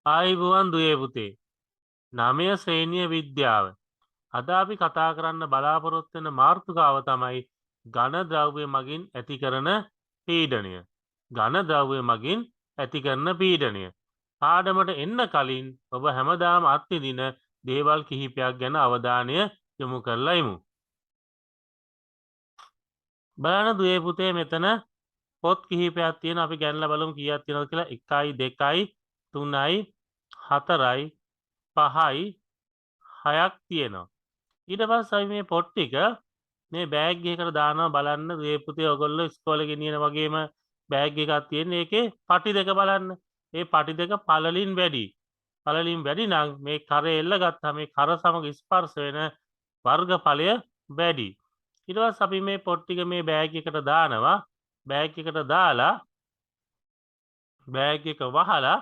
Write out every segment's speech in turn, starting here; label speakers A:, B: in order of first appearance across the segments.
A: ආයිබුවන් දුවේ පුතේ. 9 ශ්‍රේණිය විද්‍යාව. අද අපි කතා කරන්න බලාපොරොත්තු වෙන මාතෘකාව තමයි ඝන ද්‍රව්‍ය මගින් ඇති කරන පීඩනය. ඝන ද්‍රව්‍ය මගින් ඇති කරන පීඩනය. පාඩමට එන්න කලින් ඔබ හැමදාම අත්විඳින දේවල් කිහිපයක් ගැන අවධානය යොමු කරලා ඉමු. බලන්න දුවේ පුතේ මෙතන පොත් කිහිපයක් තියෙන අපි ගණන්ලා බලමු කීයක් තියෙනවද කියලා 1යි 2යි 3යි 4යි 5යි 6ක් තියෙනවා. ඊට පස්සේ අපි මේ පොත් ටික මේ බෑග් එකකට දානවා බලන්න දුවේ පුතේ ඔයගොල්ලෝ ඉස්කෝලේ ගෙනියන වගේම බෑග් එකක් තියෙන ඒකේ පටි දෙක බලන්න. මේ පටි දෙක පළලින් වැඩි. පළලින් වැඩි නම් මේ කරේ එල්ල ගත්තාම මේ කර සමග ස්පර්ශ වෙන වර්ගඵලය වැඩි. ඊට පස්සේ අපි මේ පොත් ටික මේ බෑග් එකට දානවා. බෑග් එකට දාලා බෑග් එක වහලා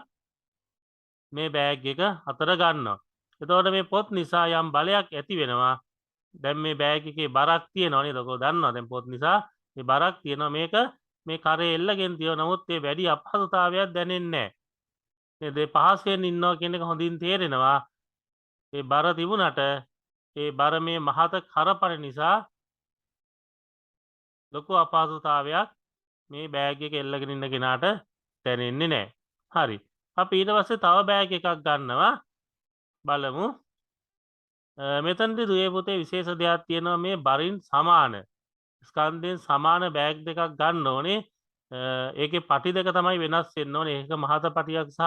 A: මේ බෑග් එක අතර ගන්නවා. එතකොට මේ පොත් නිසා යම් බලයක් ඇති වෙනවා. දැන් මේ බෑග් එකේ බරක් තියෙනවා නේද? ඔයගොල්ලෝ දන්නවා දැන් පොත් නිසා මේ බරක් තියෙනවා. මේක මේ කරේ එල්ලගෙන තියෙනවා. නමුත් මේ වැඩි අපහසුතාවයක් දැනෙන්නේ නැහැ. මේ පහසෙන් ඉන්නවා කියන එක හොඳින් තේරෙනවා. මේ බර තිබුණට ඒ බර මේ මහත කරපර නිසා ලොකු අපහසුතාවයක් මේ බෑග් එක එල්ලගෙන ඉන්න කෙනාට දැනෙන්නේ නැහැ. හරි. අපි ඊට පස්සේ තව බෑග් එකක් ගන්නවා. බලමු. මෙතනදී දුවේ පුතේ විශේෂ දෙයක් තියෙනවා මේ බරින් සමාන ස්කන්ධයෙන් සමාන බෑග් දෙකක් ගන්න ඕනේ. ඒකේ පටි දෙක තමයි වෙනස් වෙන්න ඕනේ. ඒක මහත පටියක් සහ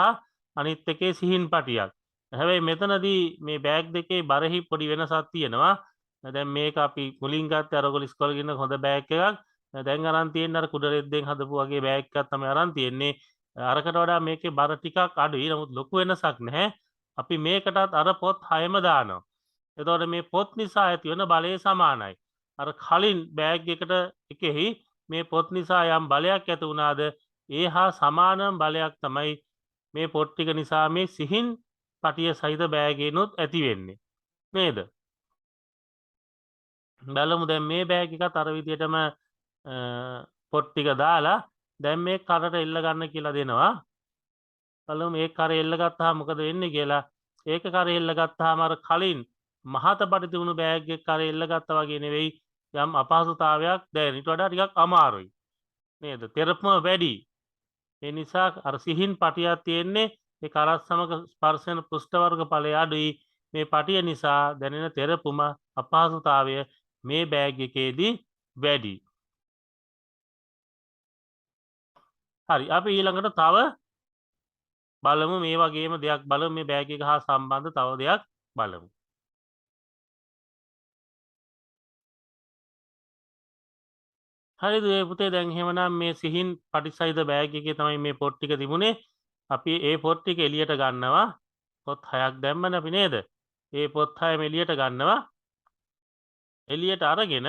A: අනිත් එකේ සිහින් පටියක්. හැබැයි මෙතනදී මේ බෑග් දෙකේ බරෙහි පොඩි වෙනසක් තියෙනවා. දැන් මේක අපි මුලින් ගත්තේ අර ඔයගොල්ලෝ ඉස්කෝලේ ගින්න හොඳ බෑග් එකක්. දැන් අරන් තියෙන අර කුඩ රෙද්දෙන් හදපු වගේ බෑග් එකක් තමයි අරන් තියෙන්නේ. අරකට වඩා මේකේ බර ටිකක් අඩුයි. නමුත් ලොකු වෙනසක් නැහැ. අපි මේකටත් අර පොත් 6ම දානවා. එතකොට මේ පොත් නිසා ඇති වෙන බලය සමානයි. අර කලින් බෑග් එකට එකෙහි මේ පොත් නිසා යම් බලයක් ඇති වුණාද ඒ හා සමානම බලයක් තමයි මේ පොත් ටික නිසා මේ සිහින් පටිය සහිත බෑගේනොත් ඇති වෙන්නේ. නේද? බලමු දැන් මේ බෑග් එකත් අර විදිහටම පොත් ටික දාලා දැන් මේ කරට එල්ල ගන්න කියලා දෙනවා. බලමු මේ කරේ එල්ල ගත්තාම මොකද වෙන්නේ කියලා. ඒක කරේ එල්ල ගත්තාම අර කලින් මහත පටි තිබුණු බෑග් එක කරේ එල්ල ගත්තා වගේ නෙවෙයි යම් අපහසුතාවයක් දැනෙන. ඊට වඩා ටිකක් අමාරුයි. නේද? තෙරපම වැඩි. ඒ නිසා අර සිහින් පටියක් තියෙන්නේ ඒ කරත් සමග ස්පර්ශ වෙන පෘෂ්ඨ වර්ග ඵලය අඩුයි. මේ පටිය නිසා දැනෙන තෙරපම අපහසුතාවය මේ බෑග් එකේදී වැඩි. හරි. අපි ඊළඟට තව බලමු මේ වගේම දෙයක් බලමු මේ බෑග් එක හා සම්බන්ධ තව දෙයක් බලමු. හරි දුවේ පුතේ දැන් එහෙමනම් මේ සිහින් පටිසහිත බෑග් එකේ තමයි මේ පොත් ටික තිබුණේ. අපි ඒ පොත් ටික එළියට ගන්නවා. පොත් 6ක් දැම්මනේ අපි නේද? ඒ පොත් 6ම එළියට ගන්නවා. එළියට අරගෙන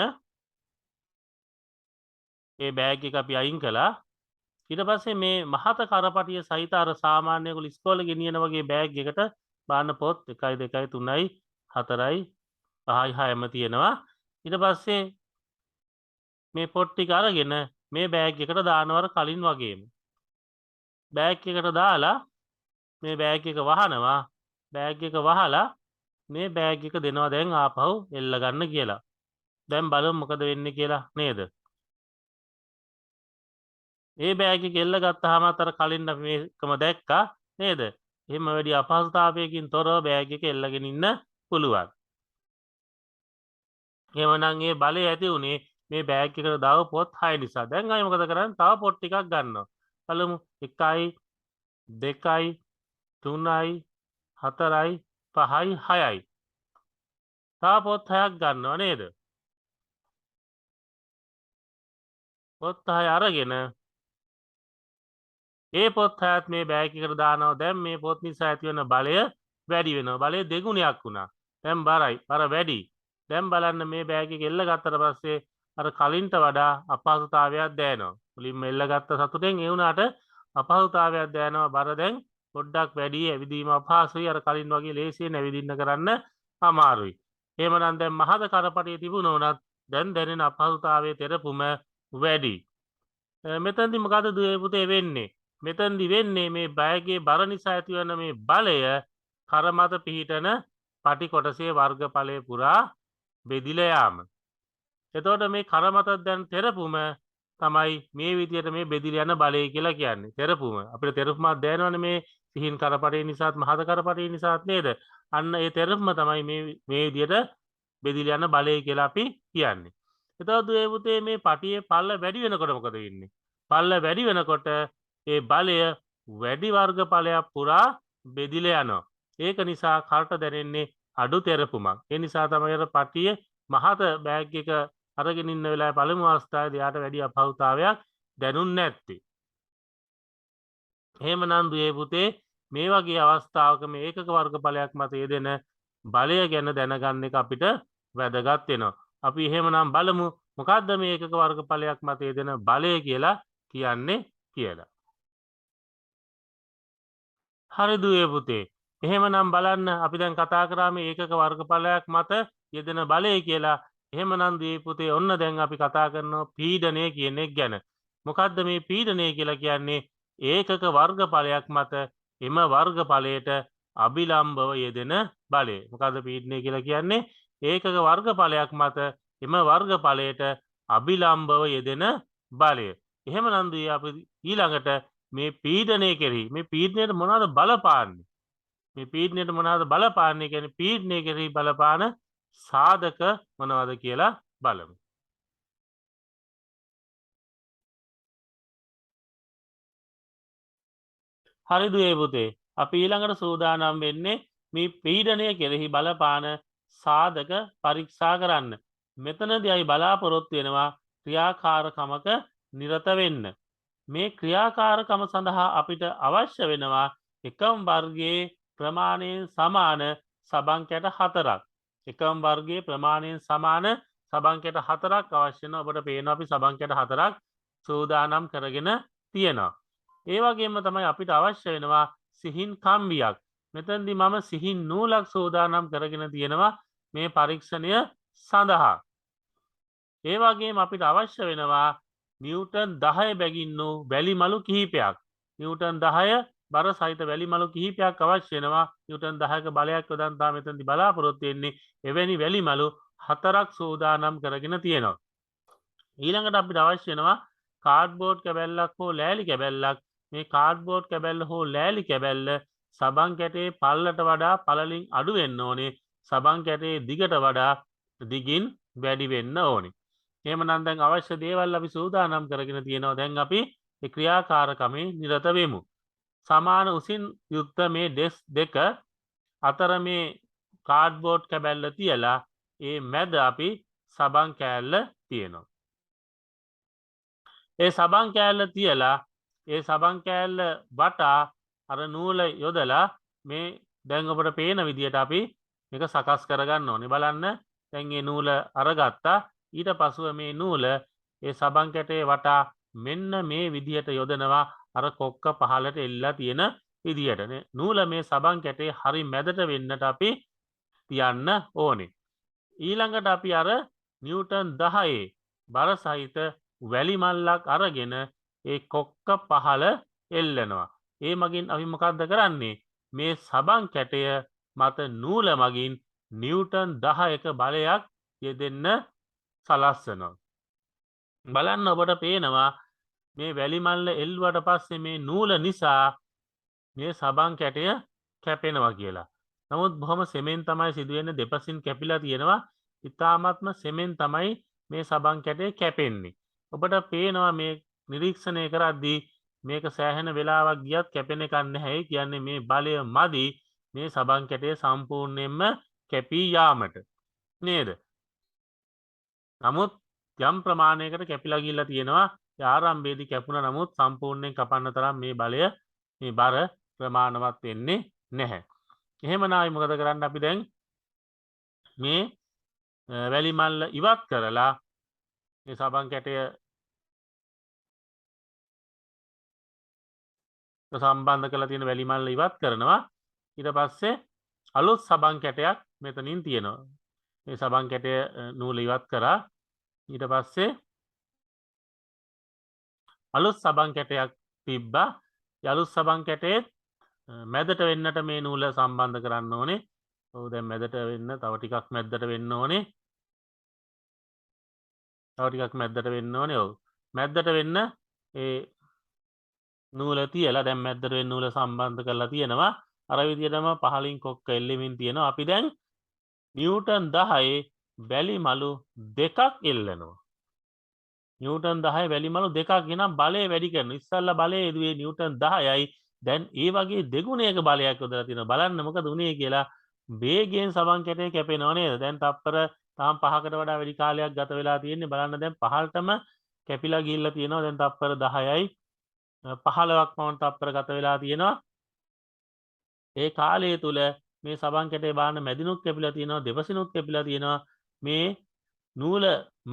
A: ඒ බෑග් එක අපි අයින් කළා. ඊට පස්සේ මේ මහත කරපටිය සහිත අර සාමාන්‍ය ඔයගොල්ලෝ ඉස්කෝලේ ගෙනියන වගේ බෑග් එකට බාන්න පොත් 1යි 2යි 3යි 4යි 5යි 6ම තියෙනවා. ඊට පස්සේ මේ පොත් ටික අරගෙන මේ බෑග් එකට දානවා කලින් වගේම. බෑග් එකට දාලා මේ බෑග් එක වහනවා. බෑග් එක වහලා මේ බෑග් එක දෙනවා දැන් ආපහු එල්ල ගන්න කියලා. දැන් බලමු මොකද වෙන්නේ කියලා නේද? මේ බෑග් එක එල්ල ගත්තාම අර කලින් අපි මේකම දැක්කා නේද? එහෙම වැඩි අපහසුතාවයකින් තොරව බෑග් එක එල්ලගෙන ඉන්න පුළුවන්. එහෙමනම් ඒ බලය ඇති උනේ මේ බෑග් එකට දාව පොත් 6 නිසා. දැන් ආයි මොකද කරන්නේ? තව පොත් ටිකක් ගන්නවා. බලමු 1යි 2යි 3යි 4යි 5යි 6යි. තව පොත් 6ක් ගන්නවා නේද? පොත් 6 අරගෙන ඒ පොත් 6ත් මේ බෑග් එකට දානවා. දැන් මේ පොත් නිසා ඇති වෙන බලය වැඩි වෙනවා. බලය දෙගුණයක් වුණා. දැන් බරයි. බර වැඩි. දැන් බලන්න මේ බෑග් එක එල්ල ගත්තට පස්සේ අර කලින්ට වඩා අපහසුතාවයක් දැනෙනවා. මුලින්ම එල්ල ගත්ත සතුටෙන් ඒ වුණාට අපහසුතාවයක් දැනෙනවා. බර දැන් පොඩ්ඩක් වැඩි. ඇවිදීම අපහසුයි. අර කලින් වගේ ලේසියෙන් ඇවිදින්න කරන්න අමාරුයි. එහෙමනම් දැන් මහත කරපටියේ තිබුණොත් දැන් දැනෙන අපහසුතාවයේ තෙරපුම වැඩි. මෙතනදී මොකද දුවේ පුතේ වෙන්නේ? මෙතනදි වෙන්නේ මේ බෑගේ බර නිසා ඇතිවන මේ බලය කර මත පිහිටන පටි කොටසේ වර්ගඵලය පුරා බෙදිලා යාම. එතකොට මේ කර මත දැන් තෙරපුම තමයි මේ විදියට මේ බෙදිලා යන බලය කියලා කියන්නේ. තෙරපුම. අපිට තෙරපුමක් දැනනවනේ මේ සිහින් කරපටේ නිසාත් මහත කරපටේ නිසාත් නේද? අන්න ඒ තෙරපුම තමයි මේ විදියට බෙදිලා යන බලය කියලා අපි කියන්නේ. එතකොට දුවේ පුතේ මේ පටියේ පල්ල වැඩි වෙනකොට මොකද වෙන්නේ? පල්ල වැඩි වෙනකොට ඒ බලය වැඩි වර්ගඵලයක් පුරා බෙදිලා යනවා. ඒක නිසා කරට දැනෙන්නේ අඩු තෙරපුමක්. ඒ නිසා තමයි අර පටියේ මහත බෑග් එක අරගෙන ඉන්න වෙලාවේ පළමු අවස්ථාවේදී යාට වැඩි අපහසුතාවයක් දැනුන්නේ නැත්තේ. එහෙමනම් දුවේ පුතේ මේ වගේ අවස්ථාවක මේ ඒකක වර්ගඵලයක් මත යෙදෙන බලය ගැන දැනගන්න එක අපිට වැදගත් වෙනවා. අපි එහෙමනම් බලමු මොකද්ද මේ ඒකක වර්ගඵලයක් මත යෙදෙන බලය කියලා කියන්නේ කියලා. හරි දුවේ පුතේ. එහෙමනම් බලන්න අපි දැන් කතා කරා මේ ඒකක වර්ගඵලයක් මත යෙදෙන බලය කියලා. එහෙමනම් දුවේ පුතේ ඔන්න දැන් අපි කතා කරනවා පීඩනය කියන එක ගැන. මොකද්ද මේ පීඩනය කියලා කියන්නේ? ඒකක වර්ගඵලයක් මත එම වර්ගඵලයට අභිලම්බව යෙදෙන බලය. මොකද්ද පීඩනය කියලා කියන්නේ? ඒකක වර්ගඵලයක් මත එම වර්ගඵලයට අභිලම්බව යෙදෙන බලය. එහෙමනම් දුවේ අපි ඊළඟට මේ පීඩනය කෙරෙහි මේ පීඩනයට මොනවද බලපාන්නේ? මේ පීඩනයට මොනවද බලපාන්නේ කියන්නේ පීඩනය කෙරෙහි බලපාන සාධක මොනවද කියලා බලමු. හරි දුවේ පුතේ. අපි ඊළඟට සූදානම් වෙන්නේ මේ පීඩනය කෙරෙහි බලපාන සාධක පරීක්ෂා කරන්න. මෙතනදී අපි බලාපොරොත්තු වෙනවා ක්‍රියාකාරකමක නිරත වෙන්න. මේ ක්‍රියාකාරකම සඳහා අපිට අවශ්‍ය වෙනවා එකම වර්ගයේ ප්‍රමාණයෙන් සමාන සබන් කැට 4ක්. එකම වර්ගයේ ප්‍රමාණයෙන් සමාන සබන් කැට 4ක් අවශ්‍ය වෙනවා. ඔබට පේනවා අපි සබන් කැට 4ක් සූදානම් කරගෙන තියෙනවා. ඒ වගේම තමයි අපිට අවශ්‍ය වෙනවා සිහින් කම්බියක්. මෙතනදී මම සිහින් නූලක් සූදානම් කරගෙන තියෙනවා මේ පරීක්ෂණය සඳහා. ඒ වගේම අපිට අවශ්‍ය වෙනවා නිව්ටන් 10 බැගින් වූ වැලි මලු කිහිපයක්. නිව්ටන් 10 බර සහිත වැලි මලු කිහිපයක් අවශ්‍ය වෙනවා. නිව්ටන් 10ක බලයක් යොදන් තා මෙතනදී බලාපොරොත්තු වෙන්නේ එවැනි වැලි මලු 4ක් සූදානම් කරගෙන තියෙනවා. ඊළඟට අපිට අවශ්‍ය වෙනවා කාඩ්බෝඩ් කැබැල්ලක් හෝ ලෑලි කැබැල්ලක්. මේ කාඩ්බෝඩ් කැබැල්ල හෝ ලෑලි කැබැල්ල සබන් කැටේ පල්ලට වඩා පළලින් අඩු වෙන්න ඕනේ. සබන් කැටේ දිගට වඩා දිගින් වැඩි වෙන්න ඕනේ. එහෙමනම් දැන් අවශ්‍ය දේවල් අපි සූදානම් කරගෙන තියෙනවා. දැන් අපි ඒ ක්‍රියාකාරකමේ නිරත වෙමු. සමාන උසින් යුක්ත මේ ඩෙස් දෙක අතර මේ කාඩ්බෝඩ් කැබැල්ල තියලා ඒ මැද අපි සබන් කෑල්ල තියෙනවා. ඒ සබන් කෑල්ල තියලා ඒ සබන් කෑල්ල වටා අර නූල යොදලා මේ දැන් ඔබට පේන විදියට අපි මේක සකස් කරගන්න ඕනේ. බලන්න දැන් මේ නූල අරගත්තා. ඊට පසුව මේ නූල ඒ සබන් කැටේ වටා මෙන්න මේ විදියට යොදනවා අර කොක්ක පහලට එල්ලලා තියෙන විදියට. නූල මේ සබන් කැටේ හරි මැදට වෙන්නට අපි තියන්න ඕනේ. ඊළඟට අපි අර නිව්ටන් 10 බර සහිත වැලි මල්ලක් අරගෙන ඒ කොක්ක පහල එල්ලනවා. ඒ මගින් අපි මොකක්ද කරන්නේ? මේ සබන් කැටය මත නූල මගින් නිව්ටන් 10ක බලයක් යෙදෙන්න සලස්සනවා. බලන්න ඔබට පේනවා මේ වැලි මල්ල එල්ලුවට පස්සේ මේ නූල නිසා මේ සබන් කැටය කැපෙනවා කියලා. නමුත් බොහොම සෙමෙන් තමයි සිදුවෙන්නේ. දෙපසින් කැපිලා තියෙනවා. ඉතාමත්ම සෙමෙන් තමයි මේ සබන් කැටේ කැපෙන්නේ. ඔබට පේනවා මේ නිරීක්ෂණය කරද්දී මේක සෑහෙන වෙලාවක් ගියත් කැපෙන එකක් නැහැ. කියන්නේ මේ බලය මදි මේ සබන් කැටේ සම්පූර්ණයෙන්ම කැපී යාමට. නේද? නමුත් යම් ප්‍රමාණයකට කැපිලා ගිහිල්ලා තියෙනවා. ඒ ආරම්භයේදී කැපුණා නමුත් සම්පූර්ණයෙන් කපන්න තරම් මේ බලය මේ බර ප්‍රමාණවත් වෙන්නේ නැහැ. එහෙමනම් අපි මොකද කරන්න? අපි දැන් මේ වැලි මල්ල ඉවත් කරලා මේ සබන් කැටය සම්බන්ධ කරලා තියෙන වැලි මල්ල ඉවත් කරනවා. ඊට පස්සේ අලුත් සබන් කැටයක් මෙතනින් තියෙනවා. මේ සබන් කැටය නූල ඉවත් කරා. ඊට පස්සේ අලුත් සබන් කැටයක් තිබ්බා. යලුත් සබන් කැටේ මැදට වෙන්නට මේ නූල සම්බන්ධ කරන්න ඕනේ. ඔව් දැන් මැදට වෙන්න තව ටිකක් මැද්දට වෙන්න ඕනේ. තව ටිකක් මැද්දට වෙන්න ඕනේ. ඔව්. මැද්දට වෙන්න ඒ නූල තියලා දැන් මැද්දට වෙන්න නූල සම්බන්ධ කරලා තියෙනවා. අර විදිහටම පහලින් කොක්ක එල්ලෙමින් තියෙනවා. අපි දැන් නිව්ටන් 10 වැලි මලු දෙකක් එල්ලනවා. නිව්ටන් 10 වැලි මලු දෙකක් ගෙනම් බලය වැඩි කරනවා. ඉස්සල්ලා බලය යෙදුවේ නිව්ටන් 10යි. දැන් ඒ වගේ දෙගුණයක බලයක් යොදලා තියෙනවා. බලන්න මොකද උනේ කියලා. වේගයෙන් සබන් කැටේ කැපෙනව නේද? දැන් තප්පර තාම 5කට වඩා වැඩි කාලයක් ගත වෙලා තියෙන්නේ. බලන්න දැන් පහළටම කැපිලා ගිහිල්ලා තියෙනවා. දැන් තප්පර 10යි 15ක් පමණ තප්පර ගත වෙලා තියෙනවා. ඒ කාලය තුල මේ සබන් කැටේ බාන්න මැදිනුත් කැපිලා තියෙනවා, දෙපසිනුත් කැපිලා තියෙනවා. මේ නූල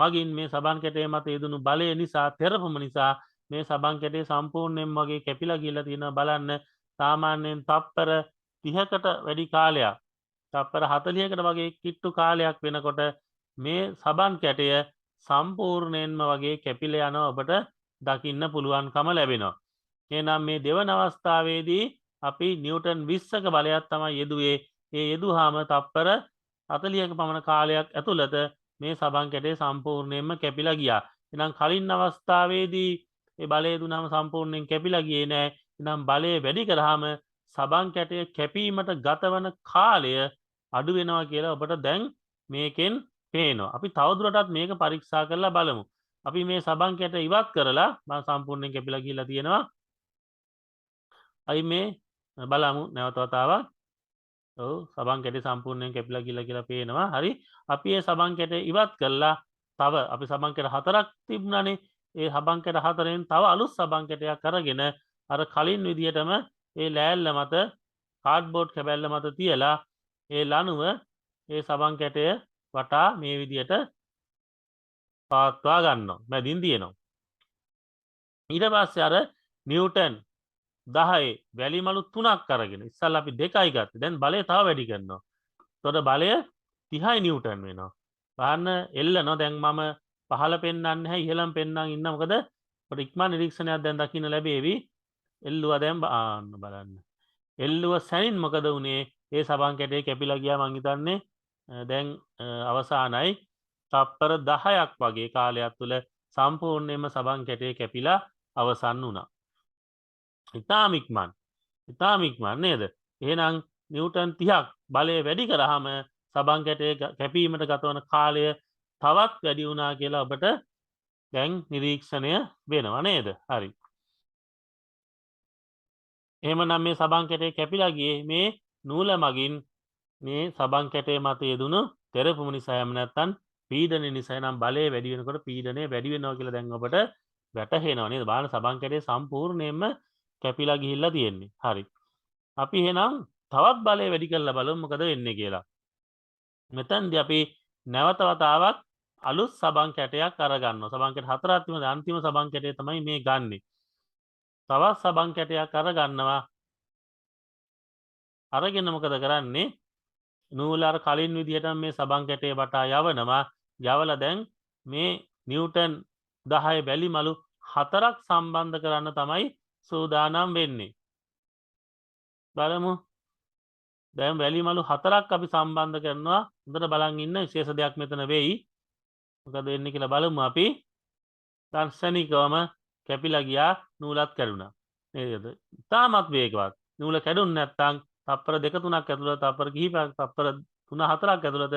A: මගින් මේ සබන් කැටේ මත යෙදුණු බලය නිසා, තෙරපම නිසා මේ සබන් කැටේ සම්පූර්ණයෙන්ම වගේ කැපිලා ගිහිල්ලා තියෙනවා. බලන්න සාමාන්‍යයෙන් තප්පර 30කට වැඩි කාලයක්, තප්පර 40කට වගේ කිට්ටු කාලයක් වෙනකොට මේ සබන් කැටය සම්පූර්ණයෙන්ම වගේ කැපිලා යනවා ඔබට දකින්න පුළුවන්කම ලැබෙනවා. එහෙනම් මේ දෙවන අවස්ථාවේදී අපි නිව්ටන් 20ක බලයක් තමයි යෙදුවේ. ඒ යෙදුවාම තප්පර 40ක පමණ කාලයක් ඇතුළත මේ සබන් කැටේ සම්පූර්ණයෙන්ම කැපිලා ගියා. එහෙනම් කලින් අවස්ථාවේදී ඒ බලය දුනාම සම්පූර්ණයෙන් කැපිලා ගියේ නෑ. එහෙනම් බලය වැඩි කරාම සබන් කැටය කැපීමට ගතවන කාලය අඩු වෙනවා කියලා ඔබට දැන් මේකෙන් පේනවා. අපි තවදුරටත් මේක පරීක්ෂා කරලා බලමු. අපි මේ සබන් කැට ඉවත් කරලා මම සම්පූර්ණයෙන් කැපිලා ගිහිල්ලා තියෙනවා. අයි මේ බලමු නැවත වතාවක්. ඔව් සබන් කැටේ සම්පූර්ණයෙන් කැපිලා ගිහිල්ලා කියලා පේනවා. හරි. අපි මේ සබන් කැටේ ඉවත් කරලා තව අපි සබන් කැට 4ක් තිබුණානේ. ඒ සබන් කැට 4ෙන් තව අලුත් සබන් කැටයක් අරගෙන අර කලින් විදිහටම ඒ ලෑල්ල මත කාඩ්බෝඩ් කැබැල්ල මත තියලා ඒ ලණුව ඒ සබන් කැටය වටා මේ විදිහට පවත්වා ගන්නවා. මැදින් තියෙනවා. ඊට පස්සේ අර නිව්ටන් 10 වැලි මලු 3ක් අරගෙන ඉස්සල්ලා අපි 2යි ගත්තේ. දැන් බලය තව වැඩි කරනවා. එතකොට බලය 30 නිව්ටන් වෙනවා. බලන්න එල්ලනවා. දැන් මම පහළ පෙන්වන්නේ නැහැ ඉහළම පෙන්වන්න ඉන්න. මොකද අපිට ඉක්මන් නිරීක්ෂණයක් දැන් දකින්න ලැබෙවි. එල්ලුවා දැන් බලන්න. එල්ලුව සැනින් මොකද වුනේ? ඒ සබන් කැටේ කැපිලා ගියා මං හිතන්නේ දැන් අවසానයි. තප්පර 10ක් වගේ කාලයක් තුල සම්පූර්ණයෙන්ම සබන් කැටේ කැපිලා අවසන් වුණා. ඉතාම ඉක්මන් නේද? එහෙනම් නිව්ටන් 30ක් බලය වැඩි කරාම සබන් කැටේ කැපීමට ගතවන කාලය තවත් වැඩි වුණා කියලා ඔබට දැන් නිරීක්ෂණය වෙනවා නේද? හරි. එහෙමනම් මේ සබන් කැටේ කැපිලා ගියේ මේ නූල මගින් මේ සබන් කැටේ මත යෙදුණු තෙරපුම නිසා යම නැත්තම් පීඩනය නිසා. නම් බලය වැඩි වෙනකොට පීඩනය වැඩි වෙනවා කියලා දැන් ඔබට වැටහෙනවා නේද? බලන්න සබන් කැටේ සම්පූර්ණයෙන්ම කැපිලා ගිහිල්ලා තියෙන්නේ. හරි. අපි එහෙනම් තවත් බලය වැඩි කරලා බලමු මොකද වෙන්නේ කියලා. මෙතනදී අපි නැවත වතාවක් අලුත් සබන් කැටයක් අරගන්නවා. සබන් කැට 4ක් තිබුණා. අන්තිම සබන් කැටේ තමයි මේ ගන්නෙ. තවත් සබන් කැටයක් අරගන්නවා. අරගෙන මොකද කරන්නේ? නූල අර කලින් විදිහටම මේ සබන් කැටේ වටා යවනවා. යවලා දැන් මේ නිව්ටන් 10 වැලි මලු 4ක් සම්බන්ධ කරන්න තමයි සූදානම් වෙන්නේ. බලමු. දැන් වැලි මලු 4ක් අපි සම්බන්ධ කරනවා. හොඳට බලන් ඉන්න විශේෂ දෙයක් මෙතන වෙයි. මොකද වෙන්නේ කියලා බලමු අපි. තාක්ෂණිකවම කැපිලා ගියා නූලත් කැඩුනා. නේද? තාමත් වේගවත්. නූල කැඩුන්නේ නැත්නම් තප්පර 2-3ක් ඇතුළත තප්පර කිහිපයක් තප්පර 3-4ක් ඇතුළත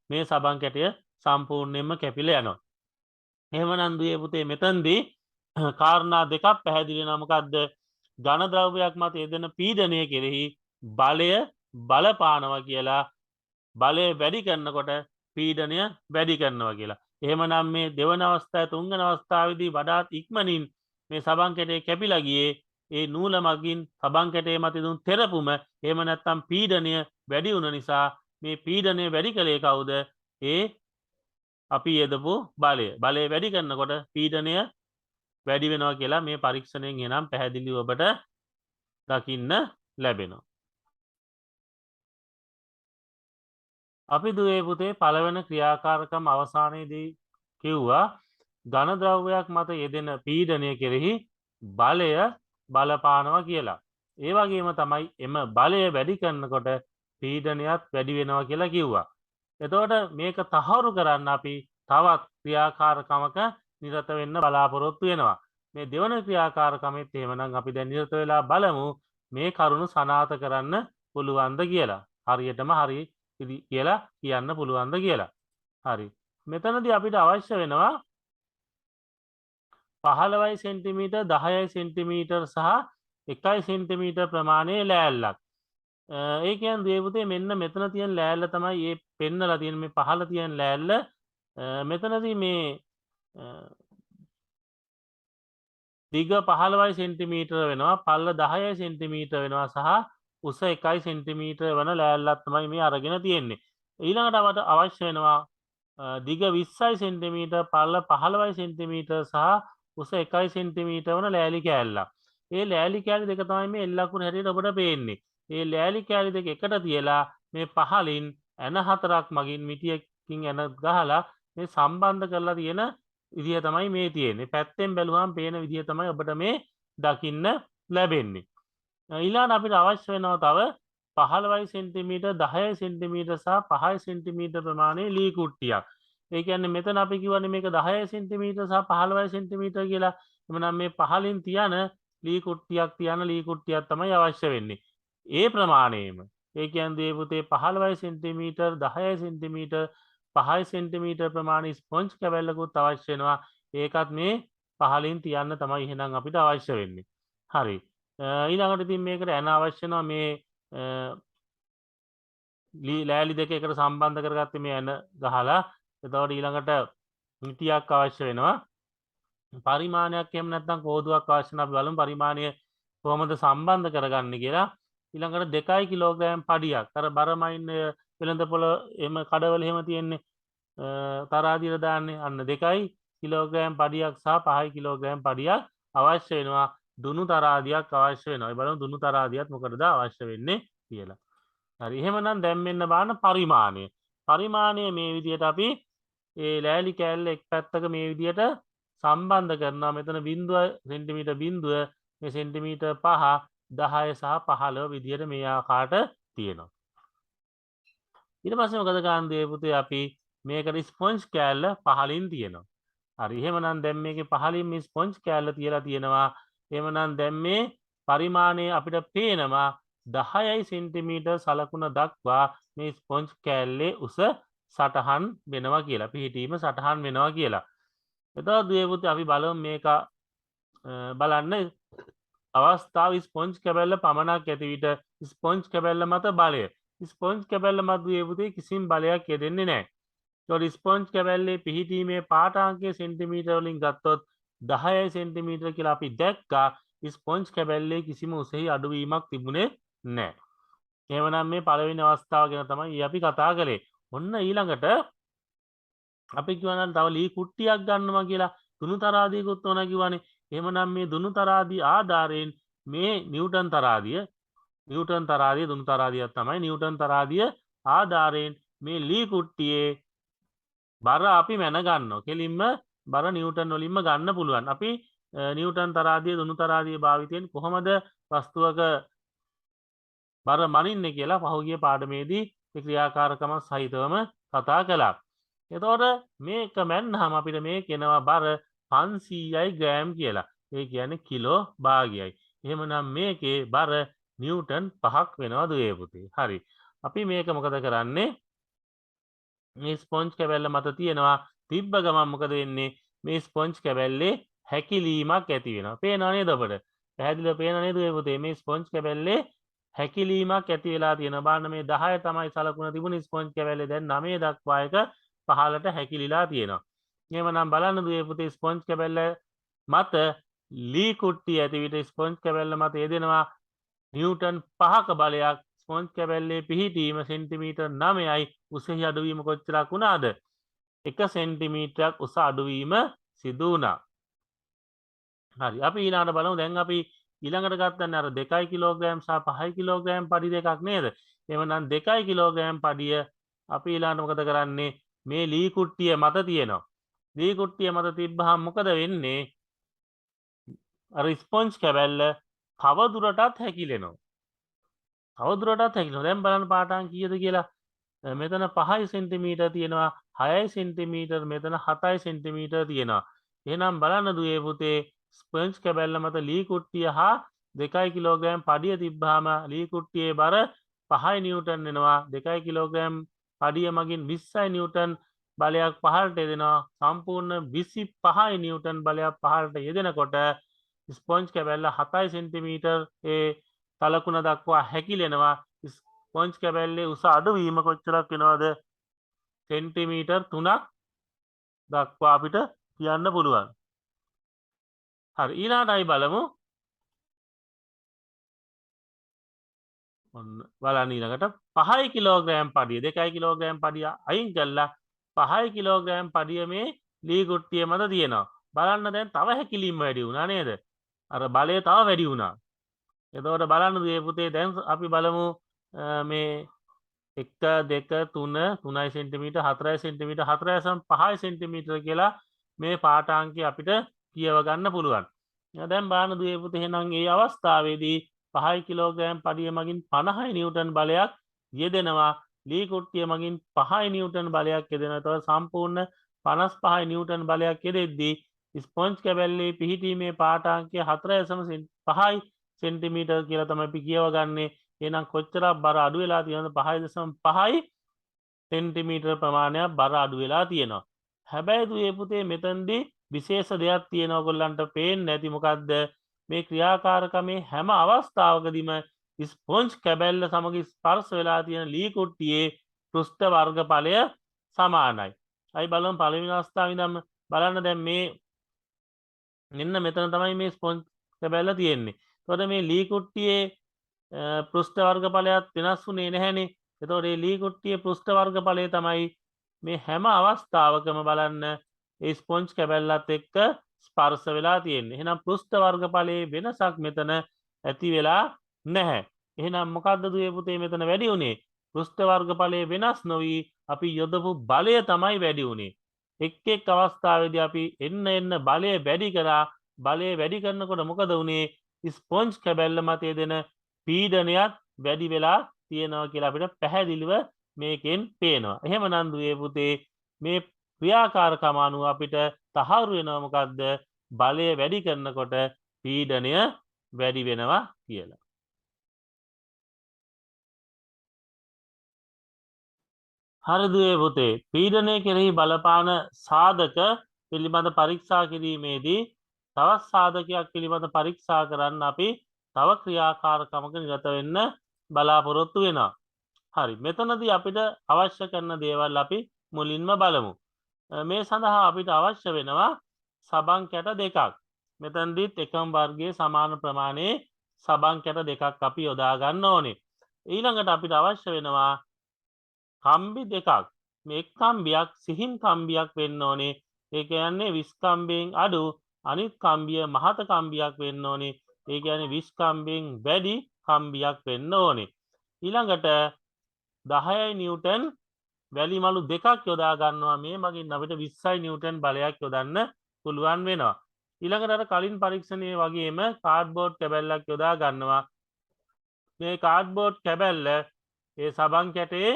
A: මේ සබන් කැටය සම්පූර්ණයෙන්ම කැපිලා යනවා. එහෙමනම් දුවේ පුතේ මෙතනදී කාරණා දෙකක් පැහැදිලි වෙනවා. මොකද්ද? ඝන ද්‍රව්‍යයක් මත යෙදෙන පීඩනය කෙරෙහි බලය බලපානවා කියලා. බලය වැඩි කරනකොට පීඩනය වැඩි කරනවා කියලා. එහෙමනම් මේ දෙවන අවස්ථාවේ තුන්වන අවස්ථාවේදී වඩාත් ඉක්මනින් මේ සබන් කැටේ කැපිලා ගියේ ඒ නූල මගින් සබන් කැටේ මත දුන් තෙරපුම. එහෙම නැත්නම් පීඩනය වැඩි වුණ නිසා මේ පීඩනය වැඩි කළේ කවුද? ඒ අපි යදපු බලය. බලය වැඩි කරනකොට පීඩනය වැඩි වෙනවා කියලා මේ පරීක්ෂණයෙන් එනම් පැහැදිලිව ඔබට දකින්න ලැබෙනවා. අපි දුවේ පුතේ පළවෙනි ක්‍රියාකාරකම් අවසානයේදී කිව්වා ඝන ද්‍රව්‍යයක් මත යෙදෙන පීඩනය කෙරෙහි බලය බලපානවා කියලා. ඒ වගේම තමයි එම බලය වැඩි කරනකොට පීඩනයත් වැඩි වෙනවා කියලා කිව්වා. එතකොට මේක තහවුරු කරන්න අපි තවත් ක්‍රියාකාරකමක නිරත වෙන්න බලාපොරොත්තු වෙනවා. මේ දෙවන ක්‍රියාකාරකමෙත් එහෙමනම් අපි දැන් නිරත වෙලා බලමු මේ කරුණු සනාථ කරන්න පුළුවන්ද කියලා. හරියටම හරි කියලා කියන්න පුළුවන්ද කියලා. හරි. මෙතනදී අපිට අවශ්‍ය වෙනවා 15 සෙන්ටිමීටර් 10 සෙන්ටිමීටර් සහ 1 සෙන්ටිමීටර් ප්‍රමාණයේ ලෑල්ලක්. ඒ කියන්නේ දුවේ පුතේ මෙන්න මෙතන තියෙන ලෑල්ල තමයි මේ පෙන්නලා තියෙන මේ පහළ තියෙන ලෑල්ල. මෙතනදී මේ දිග 15 සෙන්ටිමීටර වෙනවා, පළල 10 සෙන්ටිමීටර වෙනවා සහ උස 1 සෙන්ටිමීටර වන ලෑල්ලක් තමයි මේ අරගෙන තියෙන්නේ. ඊළඟට අපට අවශ්‍ය වෙනවා දිග 20 සෙන්ටිමීටර, පළල 15 සෙන්ටිමීටර සහ උස 1 සෙන්ටිමීටර වන ලෑලි කෑල්ලක්. මේ ලෑලි කෑලි දෙක තමයි මේ එල් අකුර හැටියට ඔබට පේන්නේ. මේ ලෑලි කෑලි දෙක එකට තියලා මේ පහලින් ඇන හතරක් මගින් මිටියකින් ඇන ගහලා මේ සම්බන්ධ කරලා තියෙන විදිහ තමයි මේ තියෙන්නේ. පැත්තෙන් බැලුවම පේන විදිහ තමයි ඔබට මේ දකින්න ලැබෙන්නේ. ඊළඟට අපිට අවශ්‍ය වෙනවා තව 15 සෙන්ටිමීටර් 10 සෙන්ටිමීටර් සහ 5 සෙන්ටිමීටර් ප්‍රමාණයේ ලී කුට්ටියක්. ඒ කියන්නේ මෙතන අපි කියවනේ මේක 10 සෙන්ටිමීටර් සහ 15 සෙන්ටිමීටර් කියලා. එමනම් මේ පහලින් තියන ලී කුට්ටියක් ලී කුට්ටියක් තමයි අවශ්‍ය වෙන්නේ. ඒ ප්‍රමාණයෙම ඒ කියන්නේ දේ පුතේ 15 සෙන්ටිමීටර් 10 සෙන්ටිමීටර් 5 සෙන්ටිමීටර් ප්‍රමාණයේ ස්පොන්ජ් කැබැල්ලකුත් අවශ්‍ය වෙනවා. ඒකත් මේ පහලින් තියන්න තමයි එහෙනම් අපිට අවශ්‍ය වෙන්නේ. හරි. ඊළඟට ඉතින් මේකට ඇන අවශ්‍ය වෙනවා මේ ලෑලි දෙක එකට සම්බන්ධ කරගත්තේ මේ ඇන ගහලා. එතකොට ඊළඟට මිටියක් අවශ්‍ය වෙනවා. පරිමාණයක් එහෙම නැත්නම් කෝදුවක් අවශ්‍ය නම් අපි බලමු පරිමාණය කොහොමද සම්බන්ධ කරගන්නේ කියලා. ඊළඟට 2 කිලෝග්‍රෑම් පඩියක්. අර බරමයින් වෙළඳපොළ එහෙම කඩවල එහෙම තියෙන්නේ තරාදියට දාන්නේ අන්න 2 කිලෝග්‍රෑම් පඩියක් සහ 5 කිලෝග්‍රෑම් පඩියක් අවශ්‍ය වෙනවා. දුනු තරාදියක් අවශ්‍ය වෙනවා. ඒ බලමු දුනු තරාදියත් මොකටද අවශ්‍ය වෙන්නේ කියලා. හරි. එහෙමනම් දැන් මෙන්න බලන්න පරිමාණය. පරිමාණය මේ විදිහට අපි ඒ ලෑලි කෑල්ල එක් පැත්තක මේ විදිහට සම්බන්ධ කරනවා. මෙතන 0 සෙන්ටිමීටර් 0 මේ සෙන්ටිමීටර් 5 10 සහ 15 විදිහට මේ ආකාරයට තියෙනවා. ඊට පස්සේ මොකද කරන්නේ පුතේ අපි මේකට ස්පොන්ජ් කෑල්ල පහලින් තියෙනවා. හරි. එහෙමනම් දැන් මේකේ පහලින් මේ ස්පොන්ජ් කෑල්ල තියලා තියෙනවා. එහෙමනම් දැන් මේ පරිමාණය අපිට පේනවා 10 සෙන්ටිමීටර් සලකුණ දක්වා මේ ස්පොන්ජ් කෑල්ලේ උස සටහන් වෙනවා කියලා. පිහිටීම සටහන් වෙනවා කියලා. එතකොට දුවේ පුතේ අපි බලමු මේක බලන්න අවස්ථාව ස්පොන්ජ් කැබැල්ල පමණක් ඇති විට ස්පොන්ජ් කැබැල්ල මත බලය. ස්පොන්ජ් කැබැල්ල මත දුවේ පුතේ කිසිම බලයක් යෙදෙන්නේ නැහැ. ඒතකොට ස්පොන්ජ් කැබැල්ලේ පිහිටීමේ පාඨාංකය සෙන්ටිමීටර වලින් ගත්තොත් 10 සෙන්ටිමීටර කියලා අපි දැක්කා. ස්පොන්ජ් කැබැල්ලේ කිසිම උසෙහි අඩුවීමක් තිබුණේ නැහැ. එහෙමනම් මේ පළවෙනි අවස්ථාව ගැන තමයි අපි කතා කරේ. ඔන්න ඊළඟට අපි කියවනම් තව ලී කුට්ටියක් ගන්නවා කියලා දුනු තරාදියකුත් ඕන කිව්වනේ. එහෙමනම් මේ දුනු තරාදිය ආධාරයෙන් මේ නිව්ටන් තරාදිය දුනු තරාදියක් තමයි. නිව්ටන් තරාදිය ආධාරයෙන් මේ ලී කුට්ටියේ බර අපි මැන ගන්නවා. කෙලින්ම බර නිව්ටන් වලින්ම ගන්න පුළුවන්. අපි නිව්ටන් තරාදිය දුනු තරාදිය භාවිතයෙන් කොහොමද වස්තුවක බර මනින්නේ කියලා පහුගිය පාඩමේදී ඒ ක්‍රියාකාරකම සහිතවම කතා කළා. එතකොට මේක මැන්නාම අපිට මේ කෙනවා බර 500යි ග්‍රෑම් කියලා. ඒ කියන්නේ කිලෝ භාගයයි. එහෙමනම් මේකේ බර නිව්ටන් 5ක් වෙනවා දුවේ පුතේ. හරි. අපි මේක මොකද කරන්නේ? මේ ස්පොන්ජ් කැබැල්ල මත තියෙනවා තිබ්බ ගමන් මොකද වෙන්නේ? මේ ස්පොන්ජ් කැබැල්ලේ හැකිලීමක් ඇති වෙනවා. පේනව නේද ඔබට? පැහැදිලිව පේනව නේද දුවේ පුතේ? මේ ස්පොන්ජ් කැබැල්ලේ හැකිලීමක් ඇති වෙලා තියෙනවා. බලන්න මේ 10 තමයි සලකුණ තිබුණේ ස්පොන්ජ් කැබැල්ලේ. දැන් 9 දක්වා එක පහළට හැකිලිලා තියෙනවා. එහෙමනම් බලන්න දුවේ පුතේ ස්පොන්ජ් කැබැල්ල මත ලී කුට්ටිය ඇති විට ස්පොන්ජ් කැබැල්ල මත යෙදෙනවා නිව්ටන් 5ක බලයක්. Sponge කැබැල්ලේ පිහිටීම centimetre 9යි. උසෙහි අඩුවීම කොච්චරක් වුණාද? 1 සෙන්ටිමීටරයක් උස අඩුවීම සිදු වුණා. හරි. අපි ඊළඟට බලමු. දැන් අපි ඊළඟට ගත්තන්නේ අර 2 කිලෝග්‍රෑම් සහ 5 කිලෝග්‍රෑම් පඩි දෙකක් නේද? එහෙමනම් 2 කිලෝග්‍රෑම් පඩිය අපි ඊළඟට මොකද කරන්නේ? මේ ලී කුට්ටිය මත තියෙනවා. ලී කුට්ටිය මත තිබ්බහම මොකද වෙන්නේ? අර ස්පොන්ජ් කැබැල්ල තව දුරටත් හැකිලෙනවා. තව දුරටත් හැකිලෙනවා. දැන් බලන්න පාටාංක කීයද කියලා. මෙතන 5 සෙන්ටිමීටර් තියෙනවා. 6 සෙන්ටිමීටර් මෙතන 7 සෙන්ටිමීටර් තියෙනවා. එහෙනම් බලන්න දුවේ පුතේ ස්පොන්ජ් කැබැල්ල මත ලී කුට්ටිය හා 2 කිලෝග්‍රෑම් පඩිය තිබ්බාම ලී කුට්ටියේ බර 5 නිව්ටන් වෙනවා. 2 කිලෝග්‍රෑම් පඩිය මගින් 20 නිව්ටන් බලයක් පහළට යෙදෙනවා. සම්පූර්ණ 25 නිව්ටන් බලයක් පහළට යෙදෙනකොට ස්පොන්ජ් කැබැල්ල 7 සෙන්ටිමීටර් ඒ තලකුණ දක්වා හැකිලෙනවා. ස්පොන්ජ් කැබැල්ලේ උස අඩුවීම කොච්චරක් වෙනවද? සෙන්ටිමීටර් 3ක් දක්වා අපිට කියන්න පුළුවන්. හරි ඊළාට අයි බලමු. ඔන්න බලන්න ඊළඟට 5 කිලෝග්‍රෑම් පඩිය 2 කිලෝග්‍රෑම් පඩිය අයින් කළා 5 කිලෝග්‍රෑම් පඩිය මේ ලී කුට්ටිය මත තියෙනවා. බලන්න දැන් තව හැකිලිම වැඩි වුණා නේද? අර බලය තව වැඩි වුණා. එතකොට බලන්න දුවේ පුතේ දැන් අපි බලමු මේ 1 2 3 3 සෙන්ටිමීටර් 4 සෙන්ටිමීටර් 4.5 සෙන්ටිමීටර් කියලා මේ පාඨාංකය අපිට කියව ගන්න පුළුවන්. දැන් බලන්න දුවේ පුතේ එහෙනම් මේ අවස්ථාවේදී 5 කිලෝග්‍රෑම් පඩිය මගින් 50 නිව්ටන් බලයක් යෙදෙනවා. ලී කුට්ටිය මගින් 5 නිව්ටන් බලයක් යෙදෙනවා. එතකොට සම්පූර්ණ 55 නිව්ටන් බලයක් යෙදෙද්දී ස්පොන්ජ් කැබැල්ලේ පිහිටීමේ පාඨාංකය 4.5 සෙන්ටිමීටර් කියලා තමයි අපි කියවගන්නේ. එහෙනම් කොච්චරක් බර අඩු වෙලා තියෙනවද? 5.5 සෙන්ටිමීටර් ප්‍රමාණයක් බර අඩු වෙලා තියෙනවා. හැබැයි දුවේ පුතේ මෙතනදී විශේෂ දෙයක් තියෙනවා ඔයගොල්ලන්ට පේන්නේ නැති මොකද්ද? මේ ක්‍රියාකාරකමේ හැම අවස්ථාවකදීම ස්පොන්ජ් කැබැල්ල සමග ස්පර්ශ වෙලා තියෙන ලී කුට්ටියේ පෘෂ්ඨ වර්ගඵලය සමානයි. අයි බලමු පළවෙනි අවස්ථාවේ ඉඳන්ම බලන්න දැන් මේ මෙන්න මෙතන තමයි මේ ස්පොන්ජ් කැබැල්ල තියෙන්නේ. එතකොට මේ ලී කුට්ටියේ පෘෂ්ඨ වර්ගඵලයක් වෙනස් වුණේ නැහැනේ. එතකොට මේ ලී කුට්ටියේ පෘෂ්ඨ වර්ගඵලය තමයි මේ හැම අවස්ථාවකම බලන්න ඒ ස්පොන්ජ් කැබැල්ලත් එක්ක ස්පර්ශ වෙලා තියෙන්නේ. එහෙනම් පෘෂ්ඨ වර්ගඵලයේ වෙනසක් මෙතන ඇති වෙලා නැහැ. එහෙනම් මොකද්ද දුවේ පුතේ මෙතන වැඩි උනේ? පෘෂ්ඨ වර්ගඵලයේ වෙනස් නොවි අපි යොදපු බලය තමයි වැඩි උනේ. එක් එක් අවස්ථාවේදී අපි එන්න බලය වැඩි කරා. බලය වැඩි කරනකොට මොකද උනේ? ස්පොන්ජ් කැබැල්ල මත යෙදෙන පීඩනයත් වැඩි වෙලා තියෙනවා කියලා අපිට පැහැදිලිව මේකෙන් පේනවා. එහෙමනම් දුවේ පුතේ මේ ක්‍රියාකාරකම අනුව අපිට තහවුරු වෙනවා මොකද්ද? බලය වැඩි කරනකොට පීඩනය වැඩි වෙනවා කියලා. හරි දුවේ පුතේ පීඩනය කෙරෙහි බලපාන සාධක පිළිබඳ පරීක්ෂා කිරීමේදී තවත් සාධකයක් පිළිබඳ පරීක්ෂා කරන්න අපි තව ක්‍රියාකාරකමක නිරත වෙන්න බලාපොරොත්තු වෙනවා. හරි මෙතනදී අපිට අවශ්‍ය කරන දේවල් අපි මුලින්ම බලමු. මේ සඳහා අපිට අවශ්‍ය වෙනවා සබන් කැට දෙකක්. මෙතනදීත් එකම වර්ගයේ සමාන ප්‍රමාණයේ සබන් කැට දෙකක් අපි යොදා ගන්න ඕනේ. ඊළඟට අපිට අවශ්‍ය වෙනවා කම්බි දෙකක්. මේ එක් කම්බියක් සිහින් කම්බියක් වෙන්න ඕනේ. ඒ කියන්නේ 20 කම්බියෙන් අඩු අනිත් කම්බිය මහත කම්බියක් වෙන්න ඕනේ. ඒ කියන්නේ 20 කම්බියෙන් වැඩි කම්බියක් වෙන්න ඕනේ. ඊළඟට 10 නිව්ටන් වැලි මලු දෙකක් යොදා ගන්නවා. මේ මගින් අපිට 20 නිව්ටන් බලයක් යොදන්න පුළුවන් වෙනවා. ඊළඟට අර කලින් පරීක්ෂණයේ වගේම කාඩ්බෝඩ් කැබැල්ලක් යොදා ගන්නවා. මේ කාඩ්බෝඩ් කැබැල්ල ඒ සබන් කැටේ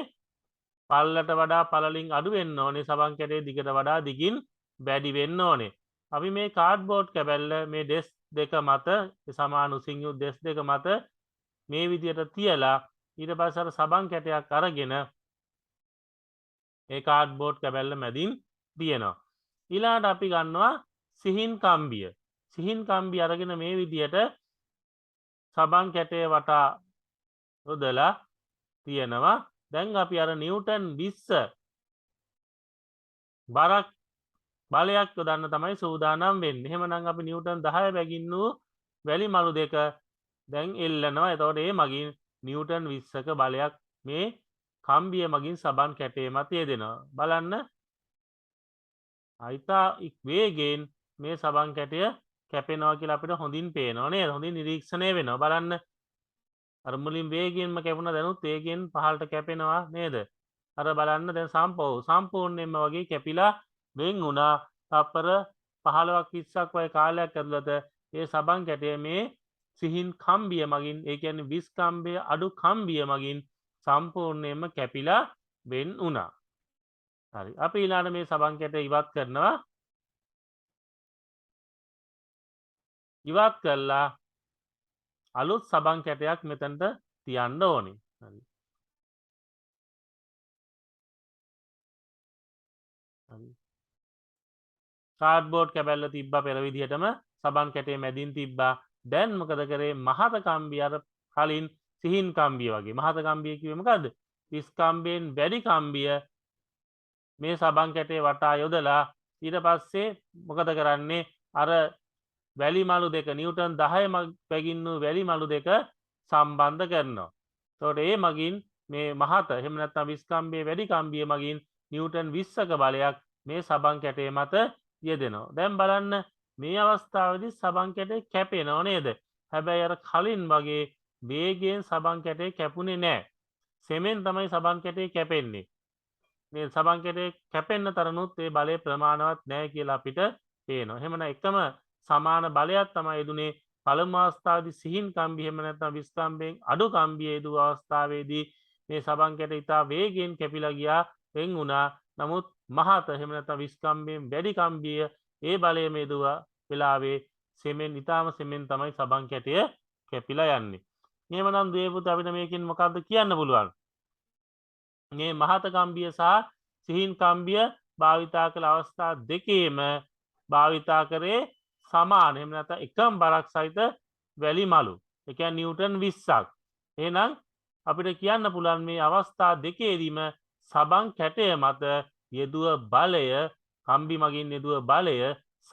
A: පල්ලට වඩා පළලින් අඩු වෙන්න ඕනේ. සබන් කැටේ දිගට වඩා දිගින් වැඩි වෙන්න ඕනේ. අපි මේ කාඩ්බෝඩ් කැබැල්ල මේ ඩෙස් දෙක මත සමාන උසින් යුත් ඩෙස් දෙක මත මේ විදියට තියලා ඊට පස්සේ අර සබන් කැටයක් අරගෙන ඒ කාඩ්බෝඩ් කැබැල්ල මැදින් තියනවා. ඊළාට අපි ගන්නවා සිහින් කම්බිය. සිහින් කම්බිය අරගෙන මේ විදියට සබන් කැටේ වටා යොදලා තියනවා. දැන් අපි අර නිව්ටන් 20 බරක් බලයක් යොදන්න තමයි සූදානම් වෙන්නේ. එහෙමනම් අපි නිව්ටන් 10 බැගින් වූ වැලි මලු දෙක දැන් එල්ලනවා. එතකොට ඒ මගින් නිව්ටන් 20ක බලයක් මේ කම්බිය මගින් සබන් කැටේ මත යෙදෙනවා. බලන්න අයිතා වේගයෙන් මේ සබන් කැටය කැපෙනවා කියලා අපිට හොඳින් පේනවා නේද? හොඳින් නිරීක්ෂණය වෙනවා. බලන්න අර මුලින් වේගයෙන්ම කැපුණ දැනුත් වේගයෙන් පහළට කැපෙනවා නේද? අර බලන්න දැන් සම්පූර්ණයෙන්ම වගේ කැපිලා වෙන් වුණා. තප්පර 15ක් 20ක් වගේ කාලයක් ඇතුළත ඒ සබන් කැටය මේ සිහින් කම්බිය මගින් ඒ කියන්නේ විස්කම්බය අඩු කම්බිය මගින් සම්පූර්ණයෙන්ම කැපිලා වෙන් වුණා. හරි. අපි ඊළඟට මේ සබන් කැට ඉවත් කරනවා. ඉවත් කළා අලුත් සබන් කැටයක් මෙතනට තියන්න ඕනේ. හරි. හරි. කාඩ්බෝඩ් කැබැල්ල තිබ්බා පෙර විදිහටම සබන් කැටේ මැදින් තිබ්බා. දැන් මොකද කරේ? මහත කම්බිය අර කලින් සිහින් කම්බිය වගේ. මහත කම්බිය කිව්වේ මොකද්ද? 20 කම්බියෙන් වැඩි කම්බිය මේ සබන් කැටේ වටා යොදලා ඊට පස්සේ මොකද කරන්නේ? අර වැලි මලු දෙක නිව්ටන් 10 බැගින් වූ වැලි මලු දෙක සම්බන්ධ කරනවා. එතකොට ඒ මගින් මේ මහත එහෙම නැත්නම් 20 කම්බියේ වැඩි කම්බිය මගින් නිව්ටන් 20ක බලයක් මේ සබන් කැටේ මත යෙදෙනවා. දැන් බලන්න මේ අවස්ථාවේදී සබන් කැටේ කැපෙනව නේද? හැබැයි අර කලින් වගේ වේගයෙන් සබන් කැටේ කැපුණේ නැහැ. සෙමෙන් තමයි සබන් කැටේ කැපෙන්නේ. මේ සබන් කැටේ කැපෙන්න තරනුත් ඒ බලය ප්‍රමාණවත් නැහැ කියලා අපිට පේනවා. එහෙමනම් එකම සමාන බලයක් තමයි යෙදුනේ පළමු අවස්ථාවේදී සිහින් කම්බිය එහෙම නැත්නම් 20 කම්බියෙන් අඩු කම්බිය යෙදූ අවස්ථාවේදී මේ සබන් කැට ඉතා වේගයෙන් කැපිලා ගියා වෙන් වුණා. නමුත් මහත එහෙම නැත්නම් 20 කම්බියෙන් වැඩි කම්බිය ඒ බලයම යෙදුවා වෙලාවේ සෙමෙන් ඉතාම සෙමෙන් තමයි සබන් කැටය කැපිලා යන්නේ. එහෙමනම් දුවේ පුතේ අපිට මේකෙන් මොකක්ද කියන්න පුළුවන්? මේ මහත කම්බිය සහ සිහින් කම්බිය භාවිතා කළ අවස්ථා දෙකේම භාවිතා කරේ සමාන එහෙම නැත්නම් එකම බරක් සහිත වැලි මලු. ඒ කියන්නේ නිව්ටන් 20ක්. එහෙනම් අපිට කියන්න පුළුවන් මේ අවස්ථා දෙකේදීම සබන් කැටය මත යෙදුව බලය කම්බි මගින් යෙදුව බලය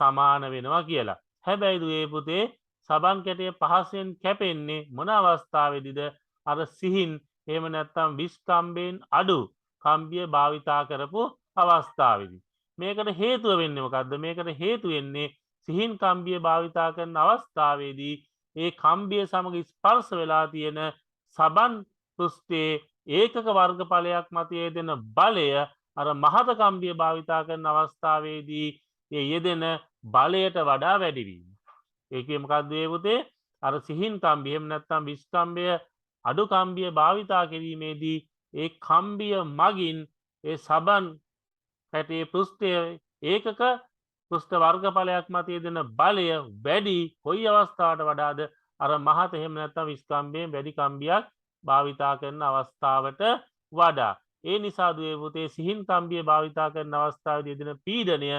A: සමාන වෙනවා කියලා. හැබැයි දුවේ පුතේ සබන් කැටය පහසෙන් කැපෙන්නේ මොන අවස්ථාවේදීද? අර සිහින් එහෙම නැත්නම් 20 කම්බියෙන් අඩු කම්බිය භාවිතා කරපු අවස්ථාවේදී. මේකට හේතුව වෙන්නේ මොකද්ද? මේකට හේතු වෙන්නේ සිහින් කම්බිය භාවිතා කරන අවස්ථාවේදී ඒ කම්බිය සමග ස්පර්ශ වෙලා තියෙන සබන් පෘෂ්ඨයේ ඒකක වර්ගඵලයක් මත යෙදෙන බලය අර මහත කම්බිය භාවිතා කරන අවස්ථාවේදී ඒ යෙදෙන බලයට වඩා වැඩි වීම. ඒකේ මොකක්ද ඒ පුතේ? අර සිහින් කම්බිය එහෙම නැත්නම් 20 කම්බිය අඩු කම්බිය භාවිතා කිරීමේදී ඒ කම්බිය මගින් ඒ සබන් කැටේ පෘෂ්ඨය ඒකක පෘෂ්ඨ වර්ගඵලයක් මත යෙදෙන බලය වැඩි කොයි අවස්ථාවට වඩාද? අර මහත එහෙම නැත්නම් 20 කම්බියෙන් වැඩි කම්බියක් භාවිතා කරන අවස්ථාවට වඩා. ඒ නිසා දුවේ පුතේ සිහින් කම්බිය භාවිතා කරන අවස්ථාවේදී යෙදෙන පීඩනය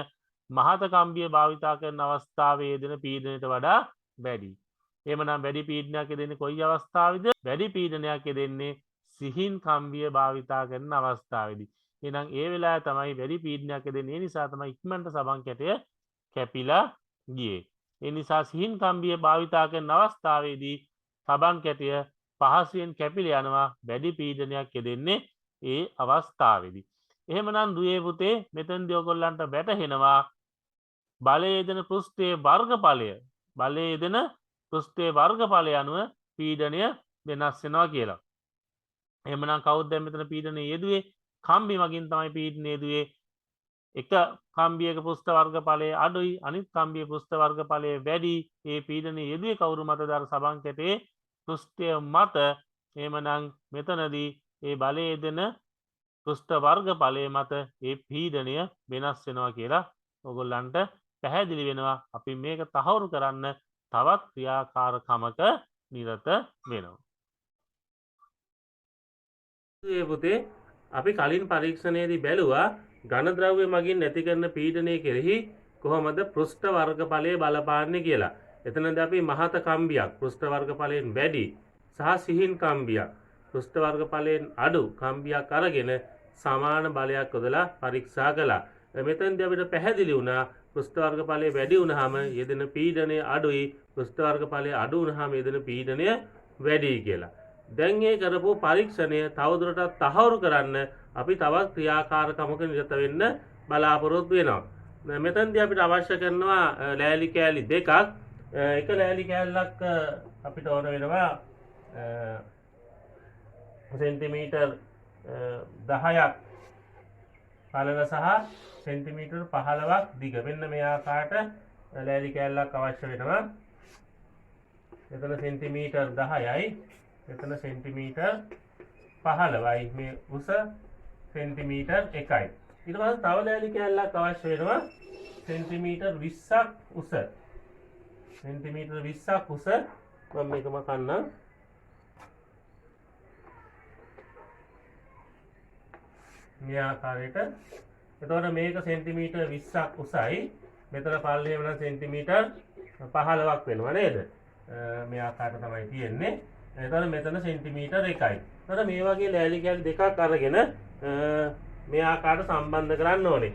A: මහත කම්බිය භාවිතා කරන අවස්ථාවේ යෙදෙන පීඩනයට වඩා වැඩි. එහෙමනම් වැඩි පීඩනයක් යෙදෙන්නේ කොයි අවස්ථාවේද? වැඩි පීඩනයක් යෙදෙන්නේ සිහින් කම්බිය භාවිතා කරන අවස්ථාවේදී. එහෙනම් ඒ වෙලාවේ තමයි වැඩි පීඩනයක් යෙදෙන්නේ. ඒ නිසා තමයි ඉක්මනට සබන් කැටය කැපිලා ගියේ. ඒ නිසා සිහින් කම්බිය භාවිතා කරන අවස්ථාවේදී සබන් කැටය පහසුවෙන් කැපිලා යනවා වැඩි පීඩනයක් යෙදෙන්නේ ඒ අවස්ථාවේදී. එහෙමනම් දුවේ පුතේ මෙතනදී ඔයගොල්ලන්ට වැටහෙනවා බලය යෙදෙන පෘෂ්ඨයේ වර්ගඵලය බලය යෙදෙන පෘෂ්ඨයේ වර්ගඵලය අනුව පීඩනය වෙනස් වෙනවා කියලා. එහෙමනම් කවුද දැන් මෙතන පීඩනය යෙදුවේ? කම්බි මගින් තමයි පීඩනය යෙදුවේ. එක කම්බියක පෘෂ්ඨ වර්ගඵලය අඩුයි අනිත් කම්බියේ පෘෂ්ඨ වර්ගඵලය වැඩි. ඒ පීඩනය යෙදුවේ කවුරු මතද? අර සබන් කැටේ පෘෂ්ඨය මත. එහෙමනම් මෙතනදී ඒ බලය යෙදෙන පෘෂ්ඨ වර්ගඵලය මත ඒ පීඩනය වෙනස් වෙනවා කියලා ඔයගොල්ලන්ට පැහැදිලි වෙනවා. අපි මේක තහවුරු කරන්න තවත් ක්‍රියාකාරකමක නිරත වෙනවා. ඒ පුතේ අපි කලින් පරීක්ෂණයේදී බැලුවා ඝන ද්‍රව්‍ය මගින් ඇති කරන පීඩනය කෙරෙහි කොහොමද පෘෂ්ඨ වර්ගඵලය බලපාන්නේ කියලා. එතනදී අපි මහත කම්බියක් පෘෂ්ඨ වර්ගඵලයෙන් වැඩි සහ සිහින් කම්බියක් පෘෂ්ඨ වර්ගඵලයෙන් අඩු කම්බියක් අරගෙන සමාන බලයක් යොදලා පරීක්ෂා කළා. මෙතෙන්දී අපිට පැහැදිලි වුණා පෘෂ්ඨ වර්ගඵලය වැඩි වුණාම යෙදෙන පීඩනය අඩුයි පෘෂ්ඨ වර්ගඵලය අඩු වුණාම යෙදෙන පීඩනය වැඩි කියලා. දැන් මේ කරපු පරීක්ෂණය තවදුරටත් තහවුරු කරන්න අපි තවත් ක්‍රියාකාරකමක නිරත වෙන්න බලාපොරොත්තු වෙනවා. මෙතෙන්දී අපිට අවශ්‍ය කරනවා ලෑලි කෑලි දෙකක්. එක ලෑලි කෑල්ලක් අපිට ඕන වෙනවා සෙන්ටිමීටර් 10ක් පළල සහ සෙන්ටිමීටර් 15ක් දිග. මෙන්න මේ ආකාරයට ලෑලි කෑල්ලක් අවශ්‍ය වෙනවා. මෙතන සෙන්ටිමීටර් 10යි මෙතන සෙන්ටිමීටර් 15යි මේ උස සෙන්ටිමීටර් 1යි ඊට පස්සේ තව ලෑලි කෑල්ලක් අවශ්‍ය වෙනවා සෙන්ටිමීටර් 20ක් උස සෙන්ටිමීටර් 20ක් උස මම මේකම කන්නම් මේ ආකාරයට එතකොට මේක සෙන්ටිමීටර් 20ක් උසයි මෙතන පල්ලෙ වෙන සෙන්ටිමීටර් 15ක් වෙනවා නේද මේ ආකාරයට තමයි තියෙන්නේ එතකොට මෙතන සෙන්ටිමීටර් 1යි එතකොට මේ වගේ ලෑලි කෑලි දෙකක් අරගෙන මේ ආකාරයට සම්බන්ධ කරන්න ඕනේ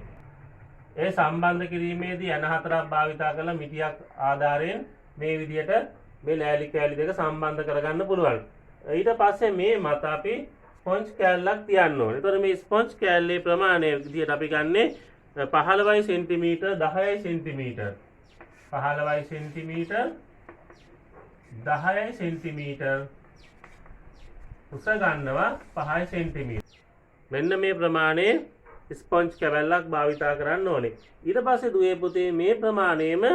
A: ඒ සම්බන්ධ කිරීමේදී යන හතරක් භාවිතා කරලා මිටියක් ආධාරයෙන් මේ විදිහට මේ ලෑලි කෑලි දෙක සම්බන්ධ කරගන්න පුළුවන් ඊට පස්සේ මේ මත අපි ස්පොන්ජ් කෑල්ලක් තියන්න ඕනේ. එතකොට මේ ස්පොන්ජ් කෑල්ලේ ප්‍රමාණය විදිහට අපි ගන්නේ 15යි සෙන්ටිමීටර් 10යි සෙන්ටිමීටර් 15යි සෙන්ටිමීටර් 10යි සෙන්ටිමීටර් උස ගන්නවා 5යි සෙන්ටිමීටර්. මෙන්න මේ ප්‍රමාණය ස්පොන්ජ් කැබැල්ලක් භාවිතා කරන්න ඕනේ. ඊට පස්සේ දුවේ පුතේ මේ ප්‍රමාණයම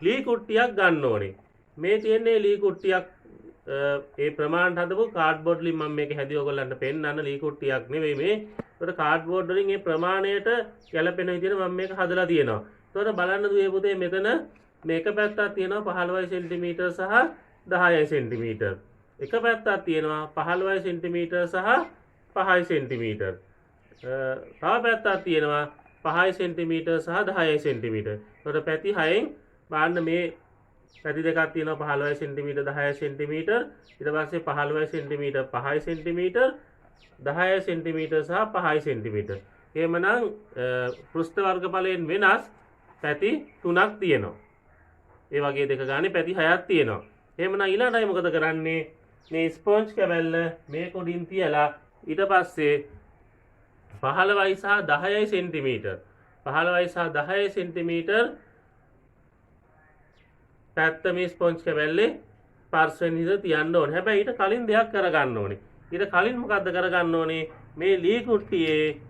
A: ලී කුට්ටියක් ගන්න ඕනේ. මේ තියෙන්නේ ලී කුට්ටියක් ඒ ප්‍රමාණයට හදපු කාඩ්බෝඩ් වලින් මම මේක හැදුවා ඔයගොල්ලන්ට පෙන්නන්න ලී කුට්ටියක් නෙවෙයි මේ. ඒකට කාඩ්බෝඩ් වලින් මේ ප්‍රමාණයට ගැලපෙන විදිහට මම මේක හදලා තියෙනවා. ඒකට බලන්න දුවේ පුතේ මෙතන මේක පැත්තක් තියෙනවා 15 සෙන්ටිමීටර් සහ 10 සෙන්ටිමීටර්. එක පැත්තක් තියෙනවා 15 සෙන්ටිමීටර් සහ 5 සෙන්ටිමීටර්. තව පැත්තක් තියෙනවා 5 සෙන්ටිමීටර් සහ 10 සෙන්ටිමීටර්. ඒකට පැති 6න් බලන්න මේ පැති දෙකක් තියෙනවා 15 සෙන්ටිමීටර් 10 සෙන්ටිමීටර් ඊට පස්සේ 15 සෙන්ටිමීටර් 5 සෙන්ටිමීටර් 10 සෙන්ටිමීටර් සහ 5 සෙන්ටිමීටර්. එහෙමනම් පෘෂ්ඨ වර්ගඵලයෙන් වෙනස් පැති 3ක් තියෙනවා. ඒ වගේ දෙක ගානේ පැති 6ක් තියෙනවා. එහෙමනම් ඊළඟටයි මොකද කරන්නේ? මේ ස්පොන්ජ් කැබැල්ල මේ කොටින් තියලා ඊට පස්සේ 15යි සහ 10යි සෙන්ටිමීටර් 15යි සහ 10 සෙන්ටිමීටර් පැත්ත මේ ස්පොන්ජ් කැබැල්ලේ පාර්ශ්වයෙන් හිද තියන්න ඕනේ. හැබැයි ඊට කලින් දෙයක් කරගන්න ඕනේ. ඊට කලින් මොකද්ද කරගන්න ඕනේ? මේ ලී කුට්ටියේ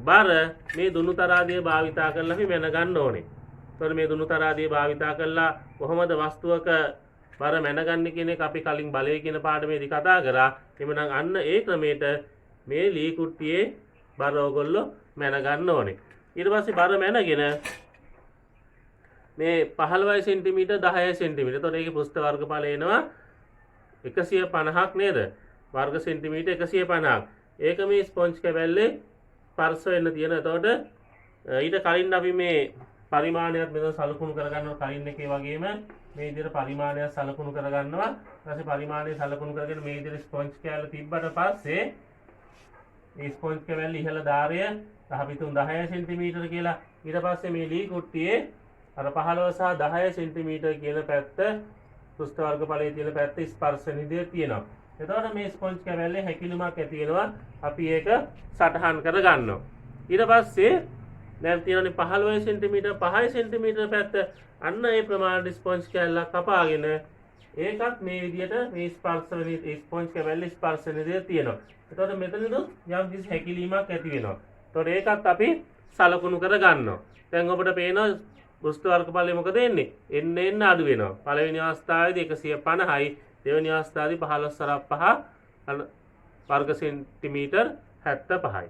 A: බර මේ දුනු තරාදිය භාවිතා කරලා අපි මැන ගන්න ඕනේ. ඒතකොට මේ දුනු තරාදිය භාවිතා කරලා කොහොමද වස්තුවක බර මැනගන්නේ කියන එක අපි කලින් බලය කියන පාඩමේදී කතා කරා. එhmenan අන්න ඒ ක්‍රමයට මේ ලී කුට්ටියේ බර ඕගොල්ලෝ මැන ගන්න ඕනේ. ඊට පස්සේ බර මැනගෙන මේ 15 සෙන්ටිමීටර් 10 සෙන්ටිමීටර්. එතකොට ඒකේ පෘෂ්ඨ වර්ගඵල එනවා 150ක් නේද? වර්ග සෙන්ටිමීටර් 150ක්. ඒක මේ ස්පොන්ජ් කැබැල්ලේ ස්පර්ශ වෙන්න තියෙන. එතකොට ඊට කලින් අපි මේ පරිමාණයත් මෙතන සලකුණු කරගන්නවා. කලින් එකේ වගේම මේ විදිහට පරිමාණයක් සලකුණු කරගන්නවා. ඊට පස්සේ පරිමාණය සලකුණු කරගෙන මේ විදිහට ස්පොන්ජ් කැබැල්ල තිබ්බට පස්සේ මේ ස්පොන්ජ් කැබැල්ල ඉහළ ධාරය අපි තුන් 10 සෙන්ටිමීටර් කියලා. ඊට පස්සේ මේ ලී කුට්ටියේ අර 15 සහ 10 සෙන්ටිමීටර් කියන පැත්ත පෘෂ්ඨ වර්ගඵලයේ තියෙන පැත්ත ස්පර්ශ නිදිය තියෙනවා. එතකොට මේ ස්පොන්ජ් කැබැල්ලේ හැකිලීමක් ඇති වෙනවා. අපි ඒක සටහන් කරගන්නවා. ඊට පස්සේ දැන් තියෙනනේ 15 සෙන්ටිමීටර් 5 සෙන්ටිමීටර් පැත්ත අන්න ඒ ප්‍රමාණයට ස්පොන්ජ් කැබැල්ලක් කපාගෙන ඒකත් මේ විදිහට මේ ස්පර්ශ වෙන ස්පොන්ජ් කැබැල්ලේ ස්පර්ශ නිදිය තියෙනවා. එතකොට මෙතනදු යම් කිසි හැකිලීමක් ඇති වෙනවා. එතකොට ඒකත් අපි සලකුණු කරගන්නවා. දැන් ඔබට පේනවා පෘෂ්ඨ වර්ගඵලය මොකද එන්නේ? එන්න අඩු වෙනවා. පළවෙනි අවස්ථාවේදී 150යි, දෙවෙනි අවස්ථාවේදී 15/5 වර්ග සෙන්ටිමීටර් 75යි.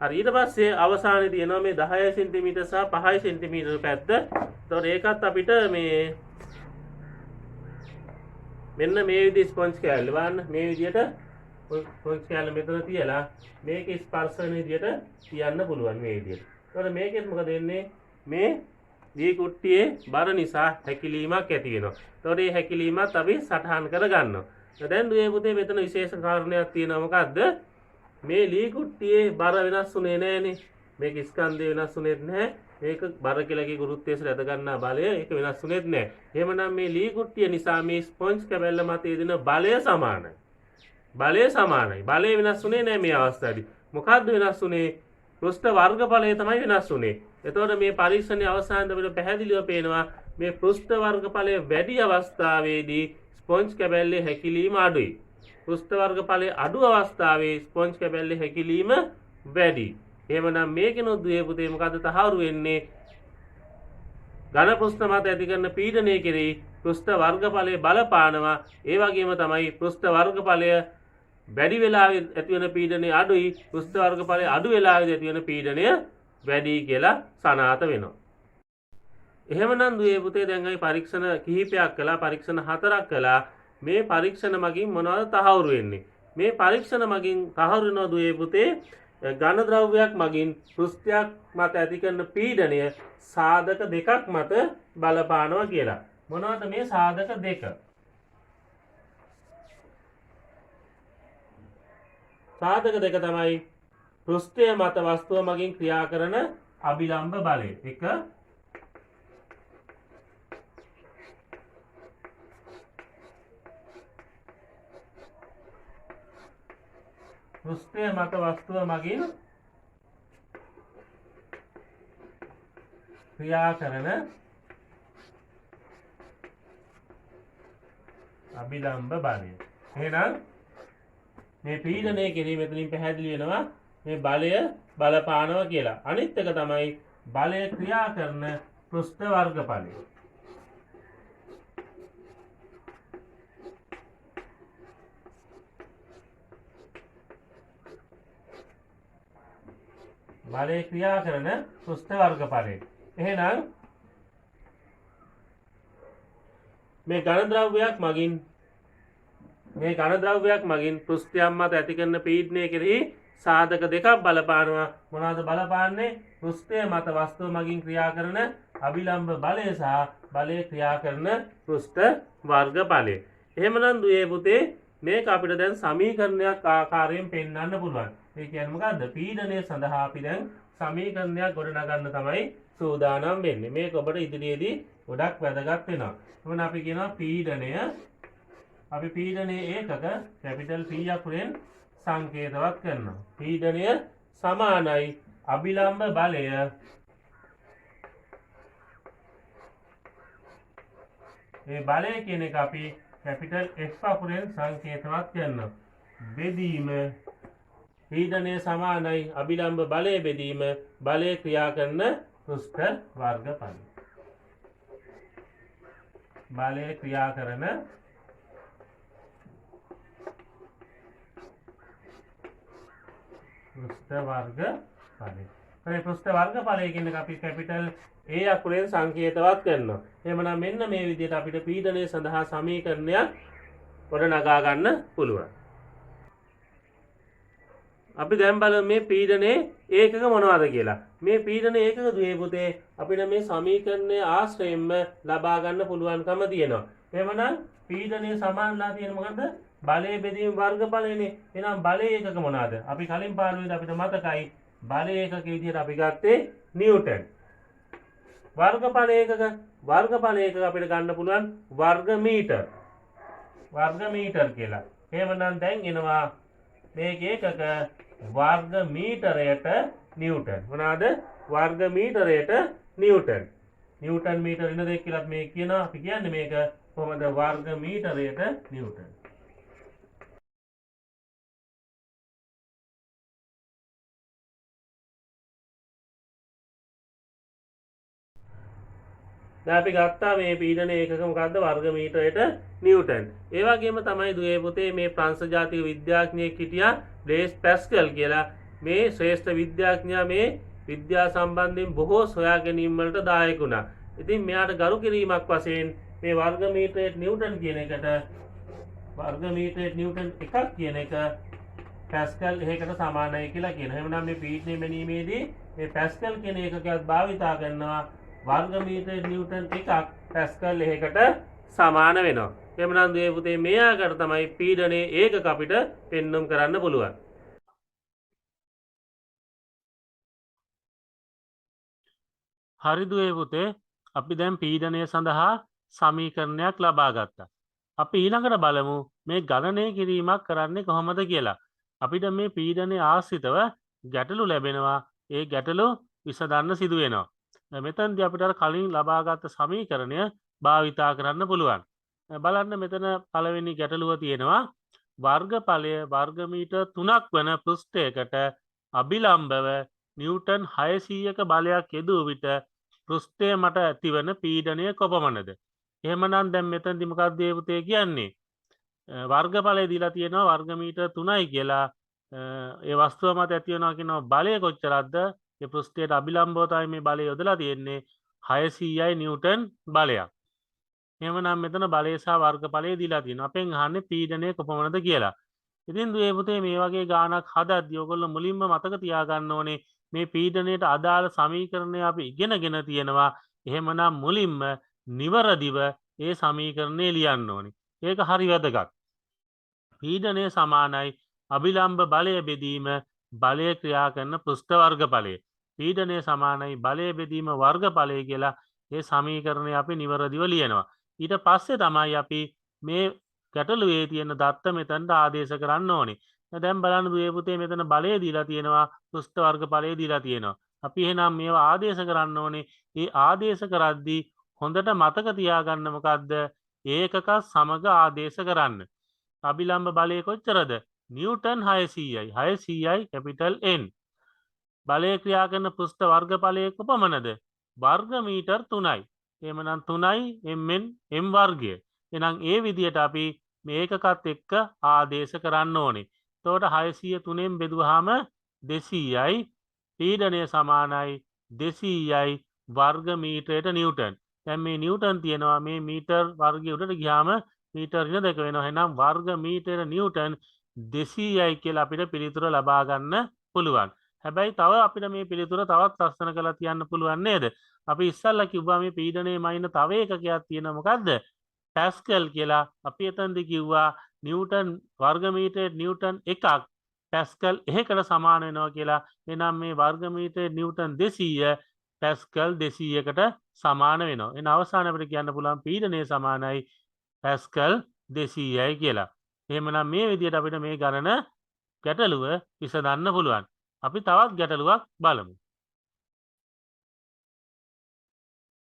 A: හරි ඊට පස්සේ අවසානයේ තියෙනවා මේ 10 සෙන්ටිමීටර් සහ 5 සෙන්ටිමීටර් පැත්ත. ඒතකොට ඒකත් අපිට මේ මෙන්න මේ විදිහේ ස්පොන්ජ් කෑල්ල බලන්න මේ විදිහට ස්පොන්ජ් කෑල්ල මෙතන තියලා මේක ස්පර්ශ වෙන විදිහට තියන්න පුළුවන් මේ විදිහට. ඒතකොට මේකෙත් මොකද වෙන්නේ? මේ දී කුට්ටියේ බර නිසා හැකිලීමක් ඇති වෙනවා. ඒතකොට මේ හැකිලීමත් අපි සටහන් කරගන්නවා. දැන් දුවේ පුතේ මෙතන විශේෂ කාරණයක් තියෙනවා මොකද්ද? මේ ලී කුට්ටියේ බර වෙනස් වුණේ නැහනේ. මේක ස්කන්ධය වෙනස් වුණෙත් නැහැ. මේක බර කියලාගේ ගුරුත්වයෙන් රැඳ ගන්නා බලය ඒක වෙනස් වුණෙත් නැහැ. එහෙමනම් මේ ලී කුට්ටිය නිසා මේ ස්පොන්ජ් කැබැල්ල මත යෙදෙන බලය සමානයි. බලය සමානයි. බලය වෙනස් වුණේ නැහැ මේ අවස්ථාවේදී. මොකද්ද වෙනස් වුණේ? පෘෂ්ඨ වර්ගඵලය තමයි වෙනස් වුණේ. එතකොට මේ පරීක්ෂණයේ අවසානයේ අපිට පැහැදිලිව පේනවා මේ පෘෂ්ඨ වර්ගඵලය වැඩි අවස්ථාවේදී ස්පොන්ජ් කැබැල්ලේ හැකිලීම අඩුයි. පෘෂ්ඨ වර්ගඵලයේ අඩු අවස්ථාවේ ස්පොන්ජ් කැබැල්ලේ හැකිලීම වැඩි. එහෙමනම් මේකෙනොත් දුවේ පුතේ මොකද්ද තහවුරු වෙන්නේ? ඝන පෘෂ්ඨ මත ඇති කරන පීඩනය කෙරෙහි පෘෂ්ඨ වර්ගඵලයේ බලපානවා. ඒ වගේම තමයි පෘෂ්ඨ වර්ගඵලය වැඩි වෙලාවෙ ඇති වෙන පීඩනය අඩුයි, පෘෂ්ඨ වර්ගඵලයේ අඩු වෙලාවෙ ඇති වෙන පීඩනය වැඩි කියලා සනාථ වෙනවා. එහෙමනම් දුවේ පුතේ දැන් අපි පරීක්ෂණ කිහිපයක් කළා, පරීක්ෂණ 4ක් කළා. මේ පරීක්ෂණ මගින් මොනවද තහවුරු වෙන්නේ? මේ පරීක්ෂණ මගින් තහවුරු වෙනවා දුවේ පුතේ ඝන ද්‍රව්‍යයක් මගින් පෘෂ්ඨයක් මත ඇති කරන පීඩනය සාධක දෙකක් මත බලපානවා කියලා. මොනවද මේ සාධක දෙක? සාධක දෙක තමයි පෘෂ්ඨය මත වස්තුව මගින් ක්‍රියා කරන අභිලම්බ බලය. එක පෘෂ්ඨය මත වස්තුව මගින් ක්‍රියා කරන අභිලම්බ බලය. එහෙනම් මේ පීඩනය කිරීම මෙතනින් පැහැදිලි වෙනවා මේ බලය බලපානවා කියලා. අනිත් එක තමයි බලය ක්‍රියා කරන පෘෂ්ඨ වර්ගඵලය. බලය ක්‍රියා කරන පෘෂ්ඨ වර්ගඵලය. එහෙනම් මේ ඝන ද්‍රව්‍යයක් මගින් පෘෂ්ඨයක් මත ඇති කරන පීඩනය කෙරෙහි සාධක දෙකක් බලපානවා. මොනවාද බලපාන්නේ? පෘෂ්ඨය මත වස්තුව මගින් ක්‍රියා කරන අභිලම්බ බලය සහ බලය ක්‍රියා කරන පෘෂ්ඨ වර්ගඵලය. එහෙමනම් දුවේ පුතේ මේක අපිට දැන් සමීකරණයක් ආකාරයෙන් පෙන්වන්න පුළුවන්. ඒ කියන්නේ මොකද්ද? පීඩනය සඳහා අපි දැන් සමීකරණයක් ගොඩනගන්න තමයි සූදානම් වෙන්නේ. මේක ඔබට ඉදිරියේදී ගොඩක් වැදගත් වෙනවා. එතන අපි කියනවා පීඩනයේ ඒකක කැපිටල් P අකුරෙන් සංකේතවත් කරනවා. පීඩනය සමානයි අභිලම්බ බලය මේ බලය කියන එක අපි කැපිටල් F අකුරෙන් සංකේතවත් කරනවා. බෙදීම පීඩනය සමානයි අභිලම්බ බලය බෙදීම බලය ක්‍රියා කරන පෘෂ්ඨ වර්ගඵලය. බලය ක්‍රියා කරන පෘෂ්ඨ වර්ගඵලය. මේ පෘෂ්ඨ වර්ගඵලය කියන එක අපි කැපිටල් A අකුරෙන් සංකේතවත් කරනවා. එහෙමනම් මෙන්න මේ විදිහට අපිට පීඩනය සඳහා සමීකරණයක් ගොඩනගා ගන්න පුළුවන්. අපි දැන් බලමු මේ පීඩනයේ ඒකක මොනවද කියලා. මේ පීඩන ඒකක දුවේ පුතේ අපිට මේ සමීකරණයේ ආශ්‍රයෙන්ම ලබා ගන්න පුළුවන්කම තියෙනවා. එහෙමනම් පීඩනය සමානලා තියෙන මොකද්ද? බලය බෙදීම වර්ගඵලයනේ. එහෙනම් බලය ඒකක මොනවාද? අපි කලින් පාඩුවේදී අපිට මතකයි බලය ඒකක විදිහට අපි ගත්තේ නිව්ටන්. වර්ගඵල ඒකක අපිට ගන්න පුළුවන් වර්ග මීටර් කියලා. එහෙමනම් දැන් එනවා මේක ඒකක වර්ග මීටරයට නිව්ටන්. මොනවාද? වර්ග මීටරයට නිව්ටන්. නිව්ටන් මීටර ඉන්න දෙක කියලා මේ කියනවා. අපි කියන්නේ මේක කොහොමද? වර්ග මීටරයට නිව්ටන්. දැන් අපි ගත්තා මේ පීඩන ඒකක මොකද්ද? වර්ග මීටරයට නිව්ටන්. ඒ වගේම තමයි දුවේ පුතේ මේ ප්‍රංශ ජාතික විද්‍යාඥයෙක් හිටියා බ්ලේස් පැස්කල් කියලා. මේ ශ්‍රේෂ්ඨ විද්‍යාඥයා මේ විද්‍යා සම්බන්ධයෙන් බොහෝ සොයා ගැනීම් වලට දායක වුණා. ඉතින් මෙයාට ගරු කිරීමක් වශයෙන් මේ වර්ග මීටරයට නිව්ටන් කියන එකට වර්ග මීටරයට නිව්ටන් එකක් කියන එක පැස්කල් එකකට සමානයි කියලා කියනවා. එහෙනම් මේ පීඩනය මැනීමේදී මේ පැස්කල් කියන එකකත් භාවිතා කරනවා. වර්ග මීටරයට නිව්ටන් එකක් පැස්කල් එකකට සමාන වෙනවා. එහෙනම් දුවේ පුතේ මේ ආකාරයට තමයි පීඩනයේ ඒකක අපිට පෙන්වුම් කරන්න පුළුවන්. හරි දුවේ පුතේ අපි දැන් පීඩනය සඳහා සමීකරණයක් ලබා ගත්තා. අපි ඊළඟට බලමු මේ ගණනය කිරීමක් කරන්නේ කොහොමද කියලා. අපිට මේ පීඩනය ආශ්‍රිතව ගැටලු ලැබෙනවා. ඒ ගැටලු විසඳන්න සිදු වෙනවා. මෙතනදී අපිට කලින් ලබාගත් සමීකරණය භාවිතා කරන්න පුළුවන්. බලන්න මෙතන පළවෙනි ගැටලුව තියෙනවා වර්ගඵලය වර්ග මීටර් 3ක් වන පෘෂ්ඨයකට අභිලම්බව නිව්ටන් 600ක බලයක් යෙදුව විට පෘෂ්ඨය මත ඇතිවන පීඩනය කොපමණද? එහෙමනම් දැන් මෙතනදි මොකක්ද ඒ පුතේ කියන්නේ? වර්ගඵලය දීලා තියෙනවා වර්ග මීටර් 3යි කියලා. ඒ වස්තුව මත ඇති වෙනවා කියනවා බලය කොච්චරක්ද? ඒ පෘෂ්ඨයට අභිලම්බව තමයි මේ බලය යොදලා තියෙන්නේ 600යි නිව්ටන් බලයක්. එහෙමනම් මෙතන බලය සහ වර්ගඵලය දීලා තියෙනවා. අපෙන් අහන්නේ පීඩනය කොපමණද කියලා. ඉතින් දුවේ පුතේ මේ වගේ ගානක් හදද්දී ඔයගොල්ලෝ මුලින්ම මතක තියාගන්න ඕනේ මේ පීඩනයට අදාළ සමීකරණය අපි ඉගෙනගෙන තියෙනවා. එහෙමනම් මුලින්ම නිවරදිව ඒ සමීකරණය ලියන්න ඕනේ. ඒක හරි වැදගත්. පීඩනය සමානයි අභිලම්බ බලය බෙදීම බලය ක්‍රියා කරන පෘෂ්ඨ වර්ගඵලය. පීඩනය සමානයි බලය බෙදීම වර්ගඵලය කියලා ඒ සමීකරණය අපි නිවරදිව ලියනවා. ඊට පස්සේ තමයි අපි මේ ගැටලුවේ තියෙන දත්ත මෙතනට ආදේශ කරන්න ඕනේ. දැන් බලන්න දුවේ පුතේ මෙතන බලය දීලා තියෙනවා පෘෂ්ඨ වර්ගඵලය දීලා තියෙනවා. අපි එහෙනම් මේවා ආදේශ කරන්න ඕනේ. ඒ ආදේශ කරද්දී හොඳට මතක තියාගන්න මොකද්ද? ඒකක සමග ආදේශ කරන්න. අභිලම්බ බලය කොච්චරද? නිව්ටන් 600යි. 600යි කැපිටල් N. බලය ක්‍රියා කරන පෘෂ්ඨ වර්ගඵලය කොපමණද? වර්ග මීටර් 3යි. එහෙමනම් 3යි mn m වර්ගය. එහෙනම් ඒ විදිහට අපි මේකකත් එක්ක ආදේශ කරන්න ඕනේ. එතකොට 600 3ෙන් බෙදුවාම 200යි. පීඩනය සමානයි 200යි වර්ග මීටරයට නිව්ටන්. දැන් මේ නිව්ටන් තියෙනවා මේ මීටර් වර්ගය උඩට ගියාම මීටර් ඍණ 2 වෙනවා. එහෙනම් වර්ග මීටර නිව්ටන් 200යි කියලා අපිට පිළිතුර ලබා ගන්න පුළුවන්. හැබැයි තව අපිට මේ පිළිතුර තවත් ලස්සන කරලා තියන්න පුළුවන් නේද? අපි ඉස්සල්ලා කිව්වා මේ පීඩනයේ මයින්න තව එකකයක් තියෙනවා මොකද්ද? පැස්කල් කියලා. අපි එතනදී කිව්වා නිව්ටන් වර්ග මීටර නිව්ටන් එකක් පැස්කල් එකකට සමාන වෙනවා කියලා. එහෙනම් මේ වර්ග මීටර නිව්ටන් 200 පැස්කල් 200කට සමාන වෙනවා. එහෙනම් අවසාන අපිට කියන්න පුළුවන් පීඩනය සමානයි පැස්කල් 200යි කියලා. එහෙමනම් මේ විදිහට අපිට මේ ගණන ගැටලුව විසඳන්න පුළුවන්. අපි තවත් ගැටලුවක් බලමු.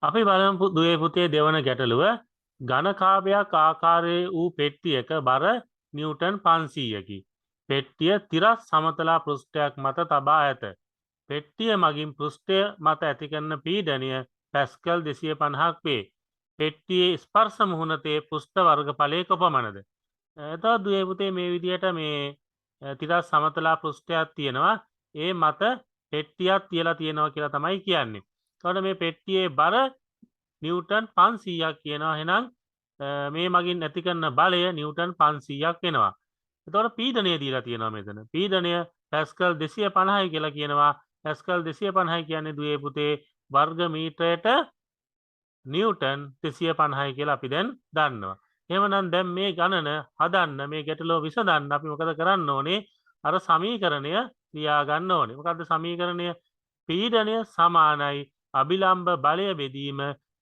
A: අපි බලමු දුවේ පුතේ දෙවන ගැටලුව. ඝනකාභයක් ආකාරයේ වූ පෙට්ටියක බර නිව්ටන් 500කි. පෙට්ටිය තිරස් සමතලා පෘෂ්ඨයක් මත තබා ඇත. පෙට්ටිය මගින් පෘෂ්ඨය මත ඇති කරන පීඩනය පැස්කල් 250ක් වේ. පෙට්ටියේ ස්පර්ශ මුහුණතේ පෘෂ්ඨ වර්ගඵලය කොපමණද? එතකොට දුවේ පුතේ මේ විදිහට මේ තිරස් සමතලා පෘෂ්ඨයක් තියෙනවා. ඒ මත පෙට්ටියක් තියලා තියෙනවා කියලා තමයි කියන්නේ. එතකොට මේ පෙට්ටියේ බර නිව්ටන් 500ක් කියනවා. එහෙනම් මේ මගින් ඇති කරන බලය නිව්ටන් 500ක් වෙනවා. එතකොට පීඩනය දීලා තියෙනවා මෙතන. පීඩනය පැස්කල් 250යි කියලා කියනවා. පැස්කල් 250යි කියන්නේ දුවේ පුතේ වර්ග මීටරයට නිව්ටන් 250යි කියලා අපි දැන් දන්නවා. එහෙමනම් දැන් මේ ගණන හදන්න මේ ගැටලුව විසඳන්න අපි මොකද කරන්න ඕනේ? අර සමීකරණය ලියා ගන්න ඕනේ. මොකද්ද සමීකරණය? පීඩනය සමානයි අභිලම්බ බලය බෙදීම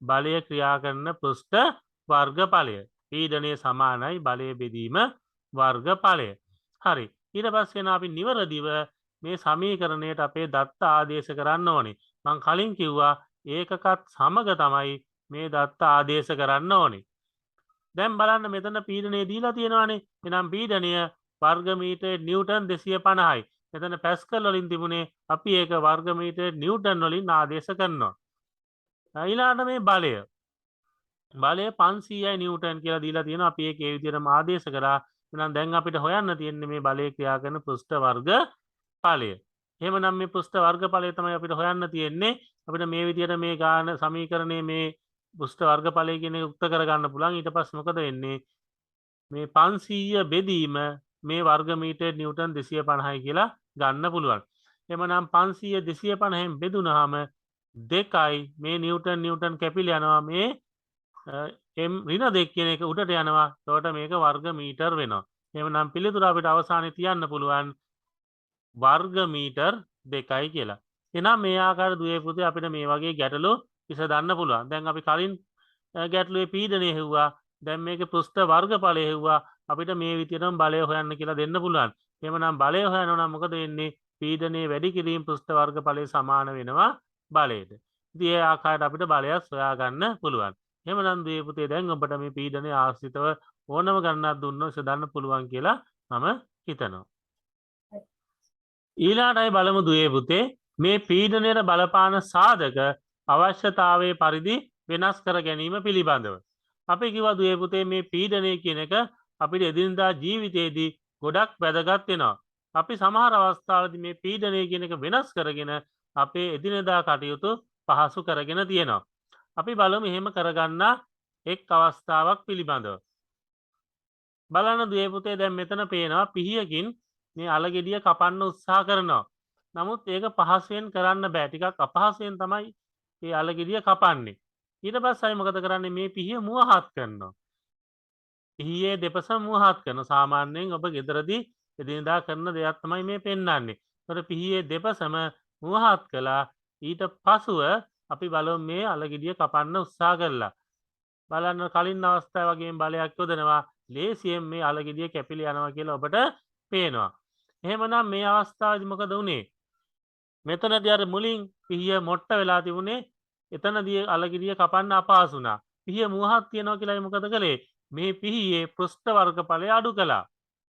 A: බලය ක්‍රියා කරන පෘෂ්ඨ වර්ගඵලය. පීඩනය සමානයි බලය බෙදීම වර්ගඵලය. හරි. ඊට පස්සේ අපි නිවරදිව මේ සමීකරණයට අපේ දත්ත ආදේශ කරන්න ඕනේ. මම කලින් කිව්වා ඒකකත් සමග තමයි මේ දත්ත ආදේශ කරන්න ඕනේ. දැන් බලන්න මෙතන පීඩනය දීලා තියෙනවානේ. එහෙනම් පීඩනය වර්ග මීටර නිව්ටන් 250යි. මෙතන පැස්කල් වලින් තිබුණේ අපි ඒක වර්ග මීටර නිව්ටන් වලින් ආදේශ කරනවා. ඊළඟට මේ බලය. බලය 500යි නිව්ටන් කියලා දීලා තියෙනවා. අපි ඒක ඒ විදිහටම ආදේශ කරා. එහෙනම් දැන් අපිට හොයන්න තියෙන්නේ මේ බලය ක්‍රියා කරන පෘෂ්ඨ වර්ගඵලය. එහෙමනම් මේ පෘෂ්ඨ වර්ගඵලය තමයි අපිට හොයන්න තියෙන්නේ. අපිට මේ විදිහට මේ ගාන සමීකරණයේ මේ පෘෂ්ඨ වර්ගඵලය කියන එක උක්ත කරගන්න පුළුවන්. ඊට පස්සේ මොකද වෙන්නේ? මේ 500 බෙදීම මේ වර්ග මීටර නිව්ටන් 250යි කියලා ගන්න පුළුවන්. එහෙමනම් 500 250න් බෙදුනහම 2යි මේ නිව්ටන් කැපිලා යනවා මේ m ඍණ 2 කියන එක උඩට යනවා. එතකොට මේක වර්ග මීටර වෙනවා. එහෙමනම් පිළිතුර අපිට අවසානයේ තියන්න පුළුවන් වර්ග මීටර 2යි කියලා. එහෙනම් මේ ආකාර දුවේ පුතේ අපිට මේ වගේ ගැටලු විසඳන්න පුළුවන්. දැන් අපි කලින් ගැටලුවේ පීඩනය හෙව්වා. දැන් මේකේ පෘෂ්ඨ වර්ගඵලය හෙව්වා. අපිට මේ විදිහටම බලය හොයන්න කියලා දෙන්න පුළුවන්. එහෙමනම් බලය හොයනවා නම් මොකද වෙන්නේ? පීඩනයේ වැඩි කිරීම පෘෂ්ඨ වර්ගඵලය සමාන වෙනවා බලයට. ඉතින් ඒ ආකාරයට අපිට බලයක් හොයා ගන්න පුළුවන්. එහෙමනම් දුවේ පුතේ දැන් ඔබට මේ පීඩනයේ ආශ්‍රිතව ඕනම ගණනක් දුන්නොත් සදන්න පුළුවන් කියලා මම හිතනවා. ඊළාටයි බලමු දුවේ පුතේ මේ පීඩනයට බලපාන සාධක අවශ්‍යතාවයේ පරිදි වෙනස් කර ගැනීම පිළිබඳව. අපි කිව්වා දුවේ පුතේ මේ පීඩනය කියන එක අපිට එදිනදා ජීවිතේදී ගොඩක් වැදගත් වෙනවා. අපි සමහර අවස්ථාවලදී මේ පීඩනය කියන එක වෙනස් කරගෙන අපේ එදිනෙදා කටයුතු පහසු කරගෙන තියෙනවා. අපි බලමු එහෙම කරගන්න එක් අවස්ථාවක් පිළිබඳව. බලන්න දුවේ පුතේ දැන් මෙතන පේනවා පිහියකින් මේ අලගෙඩිය කපන්න උත්සාහ කරනවා. නමුත් ඒක පහසුවෙන් කරන්න බෑ. ටිකක් අපහසුවෙන් තමයි මේ අලගෙඩිය කපන්නේ. ඊට පස්සේ මොකද කරන්නේ මේ පිහිය මුවහත් කරනවා. පිහියේ දෙපස මුවහත් කරනවා. සාමාන්‍යයෙන් ඔබ ගෙදරදී එදිනදා කරන දෙයක් තමයි මේ පෙන්වන්නේ. ඒතර පිහියේ දෙපසම මුවහත් කළා. ඊට පසුව අපි බලමු මේ අලගෙඩිය කපන්න උත්සාහ කළා. බලන්න කලින් අවස්ථාව වගේම බලයක් යොදනවා. ලේසියෙන් මේ අලගෙඩිය කැපිලා යනවා කියලා ඔබට පේනවා. එහෙමනම් මේ අවස්ථාවේදී මොකද වුනේ? මෙතනදී අර මුලින් පිහිය මොට්ට වෙලා තිබුණේ එතනදී අලගෙඩිය කපන්න අපහසු වුණා. පිහිය මුවහත් තියනවා කියලා මොකද කළේ? මේ පිහියේ පෘෂ්ඨ වර්ගඵලය අඩු කළා.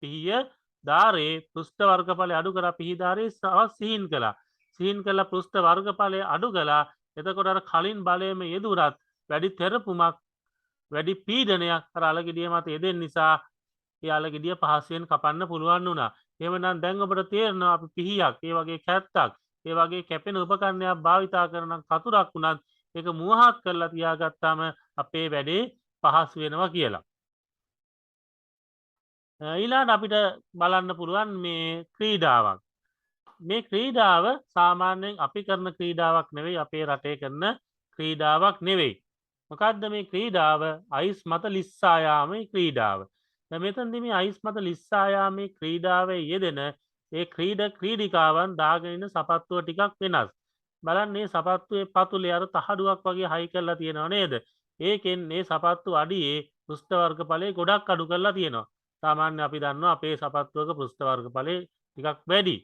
A: පිහිය ධාරයේ පෘෂ්ඨ වර්ගඵලය අඩු කරා පිහි ධාරයේ සිහින් කළා. සිහින් කළා පෘෂ්ඨ වර්ගඵලය අඩු කළා. එතකොට අර කලින් බලයේම යෙදුනත් වැඩි තෙරපුමක් වැඩි පීඩනයක් අර අලගෙඩිය මත යෙදෙන නිසා ඒ අලගෙඩිය පහසුවෙන් කපන්න පුළුවන් වුණා. එහෙමනම් දැන් ඔබට තේරෙනවා අපි පිහියක්, ඒ වගේ කැත්තක්, ඒ වගේ කැපෙන උපකරණයක් භාවිතා කරන කතුරක් වුණත් ඒක මුවහත් කරලා තියාගත්තාම අපේ වැඩේ පහසු වෙනවා කියලා. ඊළඟට අපිට බලන්න පුළුවන් මේ ක්‍රීඩාවක්. මේ ක්‍රීඩාව සාමාන්‍යයෙන් අපි කරන ක්‍රීඩාවක් නෙවෙයි, අපේ රටේ කරන ක්‍රීඩාවක් නෙවෙයි. මොකක්ද මේ ක්‍රීඩාව? අයිස් මත ලිස්සා යාමේ ක්‍රීඩාව. දැන් මෙතනදී මේ අයිස් මත ලිස්සා යාමේ ක්‍රීඩාවේ යෙදෙන ඒ ක්‍රීඩිකාවන් දාගෙන ඉන්න සපත්තුව ටිකක් වෙනස්. බලන්න මේ සපත්තුවේ පතුලේ අර තහඩුවක් වගේ හයි කරලා තියෙනව නේද? ඒකෙන් මේ සපත්තු අඩියේ පෘෂ්ඨ වර්ගඵලය ගොඩක් අඩු කරලා තියෙනවා. සාමාන්‍ය අපි දන්නවා අපේ සපත්තුවක පෘෂ්ඨ වර්ගඵලය ටිකක් වැඩි.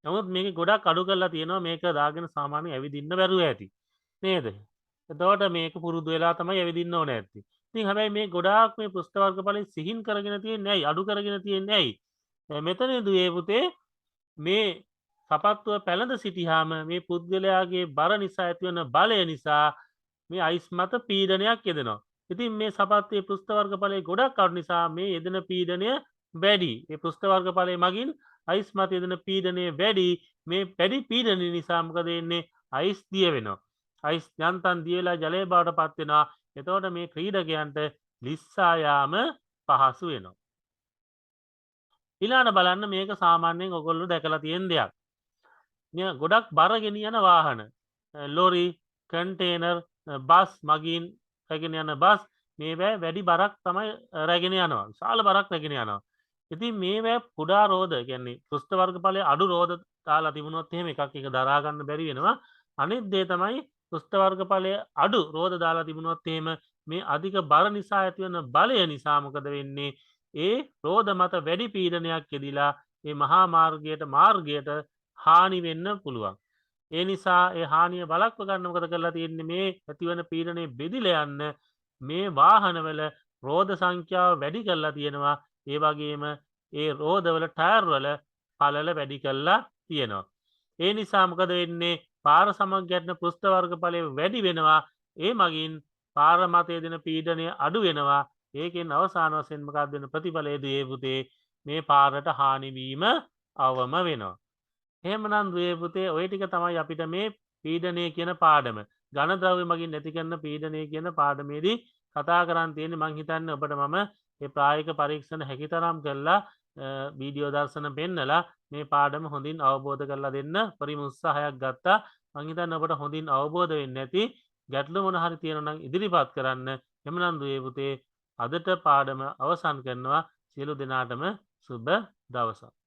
A: නමුත් මේක ගොඩක් අඩු කරලා තියෙනවා. මේක දාගෙන සාමාන්‍ය ඇවිදින්න බැරුව ඇති. නේද? එතකොට මේක පුරුදු වෙලා තමයි ඇවිදින්න ඕනේ ඇත්තේ. ඉතින් හැබැයි මේ ගොඩාක් මේ පෘෂ්ඨ වර්ගඵලය සිහින් කරගෙන තියෙන්නේ ඇයි? අඩු කරගෙන තියෙන්නේ ඇයි? මෙතනදී දුවේ පුතේ මේ සපත්තුව පැළඳ සිටියාම මේ පුද්ගලයාගේ බර නිසා ඇතිවන බලය නිසා මේ අයිස් මත පීඩනයක් යෙදෙනවා. ඉතින් මේ සපත්තුවේ පෘෂ්ඨ වර්ගඵලය ගොඩක් අඩු නිසා මේ යෙදෙන පීඩනය වැඩි. මේ පෘෂ්ඨ වර්ගඵලය මගින් අයිස් මත යෙදෙන පීඩනය වැඩි. මේ වැඩි පීඩනය නිසා මොකද වෙන්නේ? අයිස් දිය වෙනවා. අයිස් යන්තම් දිය වෙලා ජලය බවට පත් වෙනවා. එතකොට මේ ක්‍රීඩකයන්ට ලිස්සා යාම පහසු වෙනවා. ඊළඟට බලන්න මේක සාමාන්‍යයෙන් ඔයගොල්ලෝ දැකලා තියෙන දෙයක්. මේ ගොඩක් බර ගෙනියන වාහන, ලොරි, කන්ටේනර්, බස් මගින් රැගෙන යන බස් මේවා වැඩි බරක් තමයි රැගෙන යනවා. විශාල බරක් රැගෙන යනවා. ඉතින් මේවා කුඩා රෝද කියන්නේ පෘෂ්ඨ වර්ගඵලයේ අඩු රෝද දාලා තිබුණොත් එහෙම එකක් එක දරා ගන්න බැරි වෙනවා. අනිත් දේ තමයි පෘෂ්ඨ වර්ගඵලයේ අඩු රෝද දාලා තිබුණොත් එහෙම මේ අධික බර නිසා ඇතිවන බලය නිසා මොකද වෙන්නේ? ඒ රෝද මත වැඩි පීඩනයක් යෙදිලා ඒ මහා මාර්ගයට හානි වෙන්න පුළුවන්. ඒ නිසා ඒ හානිය වළක්ව ගන්න මොකද කරලා තියෙන්නේ? මේ ඇතිවන පීඩනය බෙදිලා යන්න මේ වාහනවල රෝද සංඛ්‍යාව වැඩි කරලා තියෙනවා. ඒ වගේම ඒ රෝදවල ටයර් වල පළල වැඩි කරලා තියෙනවා. ඒ නිසා මොකද වෙන්නේ? පාර සමග ගැටෙන පෘෂ්ඨ වර්ගඵලය වැඩි වෙනවා. ඒ මගින් පාර මත යෙදෙන පීඩනය අඩු වෙනවා. ඒකෙන් අවසාන වශයෙන් මොකක්ද වෙන ප්‍රතිඵලය දුවේ පුතේ? මේ පාරට හානි වීම අවම වෙනවා. එහෙමනම් දුවේ පුතේ ඔය ටික තමයි අපිට මේ පීඩනය කියන පාඩම, ඝනද්‍රව්‍ය මගින් නැති කරන පීඩනය කියන පාඩමේදී කතා කරන් තියෙන්නේ. මං හිතන්නේ ඔබට මම මේ ප්‍රායෝගික පරීක්ෂණ හැකිතරම් කරලා වීඩියෝ දර්ශන පෙන්නලා මේ පාඩම හොඳින් අවබෝධ කරලා දෙන්න පරිම උත්සාහයක් ගත්තා. මං හිතන්නේ ඔබට හොඳින් අවබෝධ වෙන්නේ නැති ගැටලු මොන හරි තියෙනවා නම් ඉදිරිපත් කරන්න. එhmenan දුවේ පුතේ අදට පාඩම අවසන් කරනවා. සියලු දෙනාටම සුබ දවසක්.